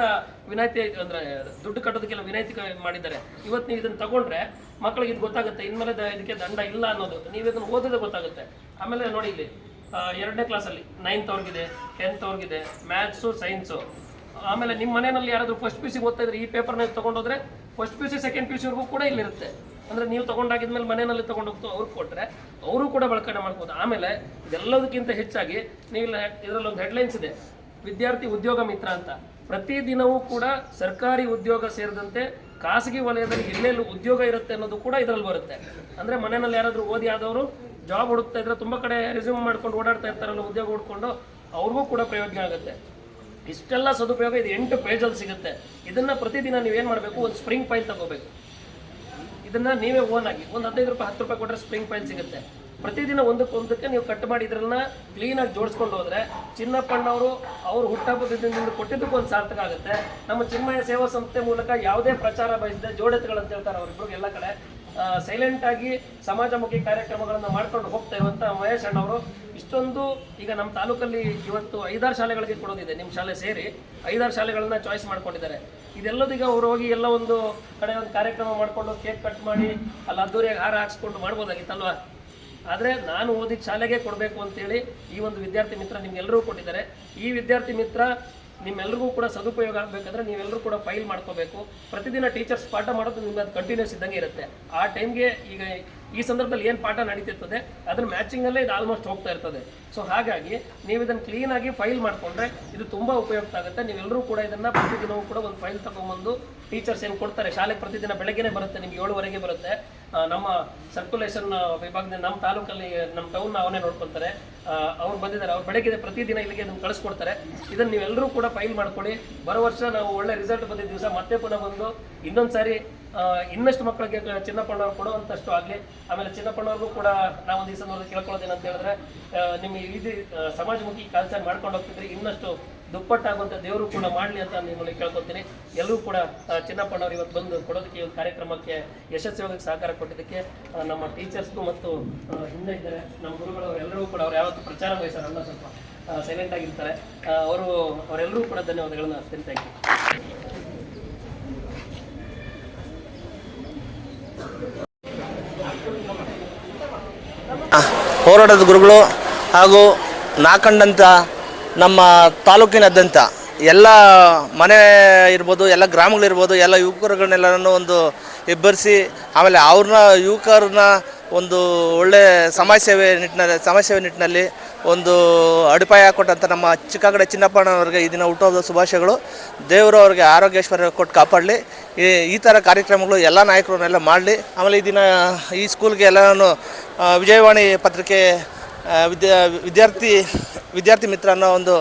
ವಿನಾಯಿತಿ ಅಂದ್ರೆ ದುಡ್ಡು ಕಟ್ಟೋದಕ್ಕೆಲ್ಲ ವಿನಾಯಿತಿ ಮಾಡಿದ್ದಾರೆ. ಇವತ್ತು ನೀವು ಇದನ್ನು ತಗೊಂಡ್ರೆ ಮಕ್ಕಳಿಗೆ ಇದು ಗೊತ್ತಾಗುತ್ತೆ, ಇನ್ಮೇಲೆ ಇದಕ್ಕೆ ದಂಡ ಇಲ್ಲ ಅನ್ನೋದು. ನೀವು ಇದನ್ನು ಓದೋದೇ ಗೊತ್ತಾಗುತ್ತೆ. ಆಮೇಲೆ ನೋಡಿ ಇಲ್ಲಿ 2ನೇ ಕ್ಲಾಸಲ್ಲಿ 9th ಅವ್ರಿಗಿದೆ, 10th ಅವ್ರಿಗಿದೆ, ಮ್ಯಾಥ್ಸು, ಸೈನ್ಸು. ಆಮೇಲೆ ನಿಮ್ಮ ಮನೆಯಲ್ಲಿ ಯಾರಾದರೂ ಫಸ್ಟ್ PUC ಓದ್ತಾ ಇದ್ರೆ ಈ ಪೇಪರ್ನ ತೊಗೊಂಡೋದ್ರೆ ಫಸ್ಟ್ PUC ಸೆಕೆಂಡ್ PUC ಕೂಡ ಇಲ್ಲಿರುತ್ತೆ. ಅಂದರೆ ನೀವು ತೊಗೊಂಡಾಗಿದ್ಮೇಲೆ ಮನೆಯಲ್ಲಿ ತೊಗೊಂಡೋಗ್ತು ಅವ್ರಿಗೆ ಕೊಟ್ಟರೆ ಅವರು ಕೂಡ ಬಳಕೆ ಮಾಡ್ಬೋದು. ಆಮೇಲೆ ಇದೆಲ್ಲದಕ್ಕಿಂತ ಹೆಚ್ಚಾಗಿ ನೀವು ಇದರಲ್ಲಿ ಒಂದು ಹೆಡ್ಲೈನ್ಸ್ ಇದೆ, ವಿದ್ಯಾರ್ಥಿ ಉದ್ಯೋಗ ಮಿತ್ರ ಅಂತ. ಪ್ರತಿದಿನವೂ ಕೂಡ ಸರ್ಕಾರಿ ಉದ್ಯೋಗ ಸೇರಿದಂತೆ ಖಾಸಗಿ ವಲಯದಲ್ಲಿ ಎಲ್ಲೆಲ್ಲಿ ಉದ್ಯೋಗ ಇರುತ್ತೆ ಅನ್ನೋದು ಕೂಡ ಇದರಲ್ಲಿ ಬರುತ್ತೆ. ಅಂದರೆ ಮನೆಯಲ್ಲಿ ಯಾರಾದರೂ ಓದಿ ಆದವರು ಜಾಬ್ ಹುಡುಕ್ತಾ ಇದ್ರೆ ತುಂಬ ಕಡೆ ರೆಸ್ಯೂಮ್ ಮಾಡ್ಕೊಂಡು ಓಡಾಡ್ತಾ ಇರ್ತಾರಲ್ಲ, ಉದ್ಯೋಗ ಹುಡ್ಕೊಂಡು ಅವ್ರಿಗೂ ಕೂಡ ಪ್ರಯೋಜನ ಆಗುತ್ತೆ. ಇಷ್ಟೆಲ್ಲ ಸದುಪಯೋಗ ಇದು 8 ಪೇಜಲ್ಲಿ ಸಿಗುತ್ತೆ. ಇದನ್ನು ಪ್ರತಿದಿನ ನೀವೇನು ಮಾಡಬೇಕು, ಒಂದು ಸ್ಪ್ರಿಂಗ್ ಫೈಲ್ ತಗೋಬೇಕು. ಇದನ್ನು ನೀವೇ ಓನ್ ಆಗಿ ಒಂದು 15 ರೂಪಾಯಿ 10 ರೂಪಾಯಿ ಕೊಟ್ಟರೆ ಸ್ಪ್ರಿಂಗ್ ಫೈಲ್ ಸಿಗುತ್ತೆ. ಪ್ರತಿದಿನ ಒಂದಕ್ಕೆ ನೀವು ಕಟ್ ಮಾಡಿ ಇದನ್ನ ಕ್ಲೀನಾಗಿ ಜೋಡಿಸ್ಕೊಂಡು ಹೋದರೆ ಚಿನ್ನಪ್ಪಣ್ಣವರು ಅವರು ಹುಟ್ಟಹಬ್ಬದ ದಿನದಿಂದ ಕೊಟ್ಟಿದ್ದಕ್ಕೂ ಒಂದು ಸಾರ್ಥಕ ಆಗುತ್ತೆ. ನಮ್ಮ ಚಿನ್ಮಯ ಸೇವಾ ಸಂಸ್ಥೆ ಮೂಲಕ ಯಾವುದೇ ಪ್ರಚಾರ ಬಯಸದೆ ಜೋಡೆತ್ತುಗಳಂತ ಹೇಳ್ತಾರೆ ಅವರಿಬ್ಬರಿಗೆ ಎಲ್ಲ ಕಡೆ ಸೈಲೆಂಟ್ ಆಗಿ ಸಮಾಜಮುಖಿ ಕಾರ್ಯಕ್ರಮಗಳನ್ನು ಮಾಡ್ಕೊಂಡು ಹೋಗ್ತಾ ಇರುವಂಥ ಮಹೇಶ್ ಅಣ್ಣವರು ಇಷ್ಟೊಂದು ಈಗ ನಮ್ಮ ತಾಲೂಕಲ್ಲಿ ಇವತ್ತು 5-6 ಶಾಲೆಗಳಿಗೆ ಕೊಡೋದಿದೆ. ನಿಮ್ಮ ಶಾಲೆ ಸೇರಿ 5-6 ಶಾಲೆಗಳನ್ನ ಚಾಯ್ಸ್ ಮಾಡ್ಕೊಂಡಿದ್ದಾರೆ. ಇದೆಲ್ಲದೀಗ ಅವ್ರು ಹೋಗಿ ಎಲ್ಲ ಒಂದು ಕಡೆ ಒಂದು ಕಾರ್ಯಕ್ರಮ ಮಾಡಿಕೊಂಡು ಕೇಕ್ ಕಟ್ ಮಾಡಿ ಅಲ್ಲಿ ಅದ್ದೂರಿಯಾಗಿ ಹಾರ ಹಾಕ್ಸ್ಕೊಂಡು ಮಾಡ್ಬೋದಾಗಿತ್ತಲ್ವ. ಆದರೆ ನಾನು ಓದಿದ ಶಾಲೆಗೆ ಕೊಡಬೇಕು ಅಂತೇಳಿ ಈ ಒಂದು ವಿದ್ಯಾರ್ಥಿ ಮಿತ್ರ ನಿಮ್ಗೆಲ್ಲರೂ ಕೊಟ್ಟಿದ್ದಾರೆ. ಈ ವಿದ್ಯಾರ್ಥಿ ಮಿತ್ರ ನಿಮ್ಮೆಲ್ಲರಿಗೂ ಕೂಡ ಸದುಪಯೋಗ ಆಗಬೇಕಂದ್ರೆ ನೀವೆಲ್ಲರೂ ಕೂಡ ಫೈಲ್ ಮಾಡ್ಕೋಬೇಕು. ಪ್ರತಿದಿನ ಟೀಚರ್ಸ್ ಪಾಠ ಮಾಡೋದು ನಿಮ್ಗೆ ಅದು ಕಂಟಿನ್ಯೂಸ್ ಇದ್ದಂಗೆ ಇರುತ್ತೆ. ಆ ಟೈಮ್ಗೆ ಈಗ ಈ ಸಂದರ್ಭದಲ್ಲಿ ಏನು ಪಾಠ ನಡೀತಿರ್ತದೆ ಅದನ್ನ ಮ್ಯಾಚಿಂಗಲ್ಲೇ ಇದು ಆಲ್ಮೋಸ್ಟ್ ಹೋಗ್ತಾ ಇರ್ತದೆ. ಸೊ ಹಾಗಾಗಿ ನೀವು ಇದನ್ನು ಕ್ಲೀನಾಗಿ ಫೈಲ್ ಮಾಡಿಕೊಂಡ್ರೆ ಇದು ತುಂಬ ಉಪಯುಕ್ತ ಆಗುತ್ತೆ. ನೀವೆಲ್ಲರೂ ಕೂಡ ಇದನ್ನು ಪ್ರತಿದಿನವೂ ಕೂಡ ಒಂದು ಫೈಲ್ ತೊಗೊಂಬಂದು ಟೀಚರ್ಸ್ ಏನು ಕೊಡ್ತಾರೆ, ಶಾಲೆಗೆ ಪ್ರತಿದಿನ ಬೆಳಗ್ಗೆನೇ ಬರುತ್ತೆ, ನಿಮ್ಗೆ 7 ಬರುತ್ತೆ. ನಮ್ಮ ಸರ್ಕ್ಯುಲೇಷನ್ ವಿಭಾಗದಿಂದ ನಮ್ಮ ತಾಲೂಕಲ್ಲಿ ನಮ್ಮ ಟೌನ್ನ ಅವನೇ ನೋಡ್ಕೊಳ್ತಾರೆ. ಅವ್ರು ಬಂದಿದ್ದಾರೆ, ಅವ್ರು ಬೆಳಗ್ಗೆ ಪ್ರತಿದಿನ ಇಲ್ಲಿಗೆ ಇದನ್ನು ಕಳಿಸ್ಕೊಡ್ತಾರೆ. ಇದನ್ನು ನೀವೆಲ್ಲರೂ ಕೂಡ ಫೈಲ್ ಮಾಡ್ಕೊಳ್ಳಿ. ಬರೋ ವರ್ಷ ನಾವು ಒಳ್ಳೆ ರಿಸಲ್ಟ್ ಬಂದಿದ್ದ ದಿವಸ ಮತ್ತೆ ಪುನಃ ಬಂದು ಇನ್ನೊಂದು ಸಾರಿ ಇನ್ನಷ್ಟು ಮಕ್ಕಳಿಗೆ ಚಿನ್ನಪ್ಪಣ್ಣವ್ರು ಕೊಡುವಂಥಷ್ಟು ಆಗಲಿ. ಆಮೇಲೆ ಚಿನ್ನಪ್ಪಣ್ಣವ್ರಿಗೂ ಕೂಡ ನಾವೊಂದು ಈ ಸಂದರ್ಭದಲ್ಲಿ ಕೇಳ್ಕೊಳ್ಳೋದೇನು ಅಂತ ಹೇಳಿದ್ರೆ, ನಿಮ್ಮ ಇದು ಸಮಾಜಮುಖಿ ಕೆಲಸ ಮಾಡ್ಕೊಂಡು ಹೋಗ್ತಿದ್ರಿ ಇನ್ನಷ್ಟು ದುಪ್ಪಟ್ಟಾಗುವಂಥ ದೇವರು ಕೂಡ ಮಾಡಲಿ ಅಂತ ನಿಮ್ಮಲ್ಲಿ ಕೇಳ್ಕೊತೀನಿ. ಎಲ್ಲರೂ ಕೂಡ ಚಿನ್ನಪ್ಪಣ್ಣವ್ರು ಇವತ್ತು ಬಂದು ಕೊಡೋದಕ್ಕೆ ಈ ಒಂದು ಕಾರ್ಯಕ್ರಮಕ್ಕೆ ಯಶಸ್ವಿಯಾಗಿ ಸಹಕಾರ ಕೊಟ್ಟಿದ್ದಕ್ಕೆ ನಮ್ಮ ಟೀಚರ್ಸ್ಗೂ ಮತ್ತು ಹಿಂದೆ ಇದ್ದಾರೆ ನಮ್ಮ ಗುರುಗಳವರು ಎಲ್ಲರೂ ಕೂಡ ಅವ್ರು ಯಾವತ್ತೂ ಪ್ರಚಾರ ವಹಿಸೋರಲ್ಲ, ಸ್ವಲ್ಪ ಸೈಲೆಂಟ್ ಆಗಿರ್ತಾರೆ. ಅವರೆಲ್ಲರೂ ಕೂಡ ಧನ್ಯವಾದಗಳನ್ನು ಅರ್ತೀನಿ. Thank you. ಹೋರಾಟದ ಗುರುಗಳು ಹಾಗೂ ನಾಕಂಡಂಥ ನಮ್ಮ ತಾಲೂಕಿನಾದ್ಯಂತ ಎಲ್ಲ ಮನೆ ಇರ್ಬೋದು, ಎಲ್ಲ ಗ್ರಾಮಗಳಿರ್ಬೋದು, ಎಲ್ಲ ಯುವಕರುಗಳನ್ನೆಲ್ಲರನ್ನು ಒಂದು ಎಬ್ಬರಿಸಿ ಆಮೇಲೆ ಯುವಕರನ್ನ ಒಂದು ಒಳ್ಳೆ ಸಮಾಜ ಸೇವೆ ನಿಟ್ಟಿನಲ್ಲಿ ಒಂದು ಅಡಿಪಾಯ ಕೊಟ್ಟಂಥ ನಮ್ಮ ಚಿಕ್ಕಗಡೆ ಚಿನ್ನಪ್ಪಣ್ಣವ್ರಿಗೆ ಈ ದಿನ ಹುಟ್ಟುಹಬ್ಬದ ಶುಭಾಶಯಗಳು. ದೇವರು ಅವ್ರಿಗೆ ಆರೋಗ್ಯೇಶ್ವರ್ಯ ಕೊಟ್ಟು ಕಾಪಾಡಲಿ. ಈ ಥರ ಕಾರ್ಯಕ್ರಮಗಳು ಎಲ್ಲ ನಾಯಕರನ್ನೆಲ್ಲ ಮಾಡಲಿ. ಆಮೇಲೆ ಈ ದಿನ ಈ ಸ್ಕೂಲ್ಗೆ ಎಲ್ಲನೂ ವಿಜಯವಾಣಿ ಪತ್ರಿಕೆ ವಿದ್ಯಾರ್ಥಿ ಮಿತ್ರ ಅನ್ನೋ ಒಂದು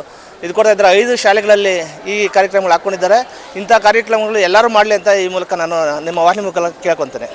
ಇದು ಕೊಡ್ತಾ ಇದ್ದಾರೆ. 5 ಶಾಲೆಗಳಲ್ಲಿ ಈ ಕಾರ್ಯಕ್ರಮಗಳು ಹಾಕ್ಕೊಂಡಿದ್ದಾರೆ. ಇಂಥ ಕಾರ್ಯಕ್ರಮಗಳು ಎಲ್ಲರೂ ಮಾಡಲಿ ಅಂತ ಈ ಮೂಲಕ ನಾನು ನಿಮ್ಮ ವಾಹಿನಿ ಮೂಲಕ ಕೇಳ್ಕೊತೇನೆ.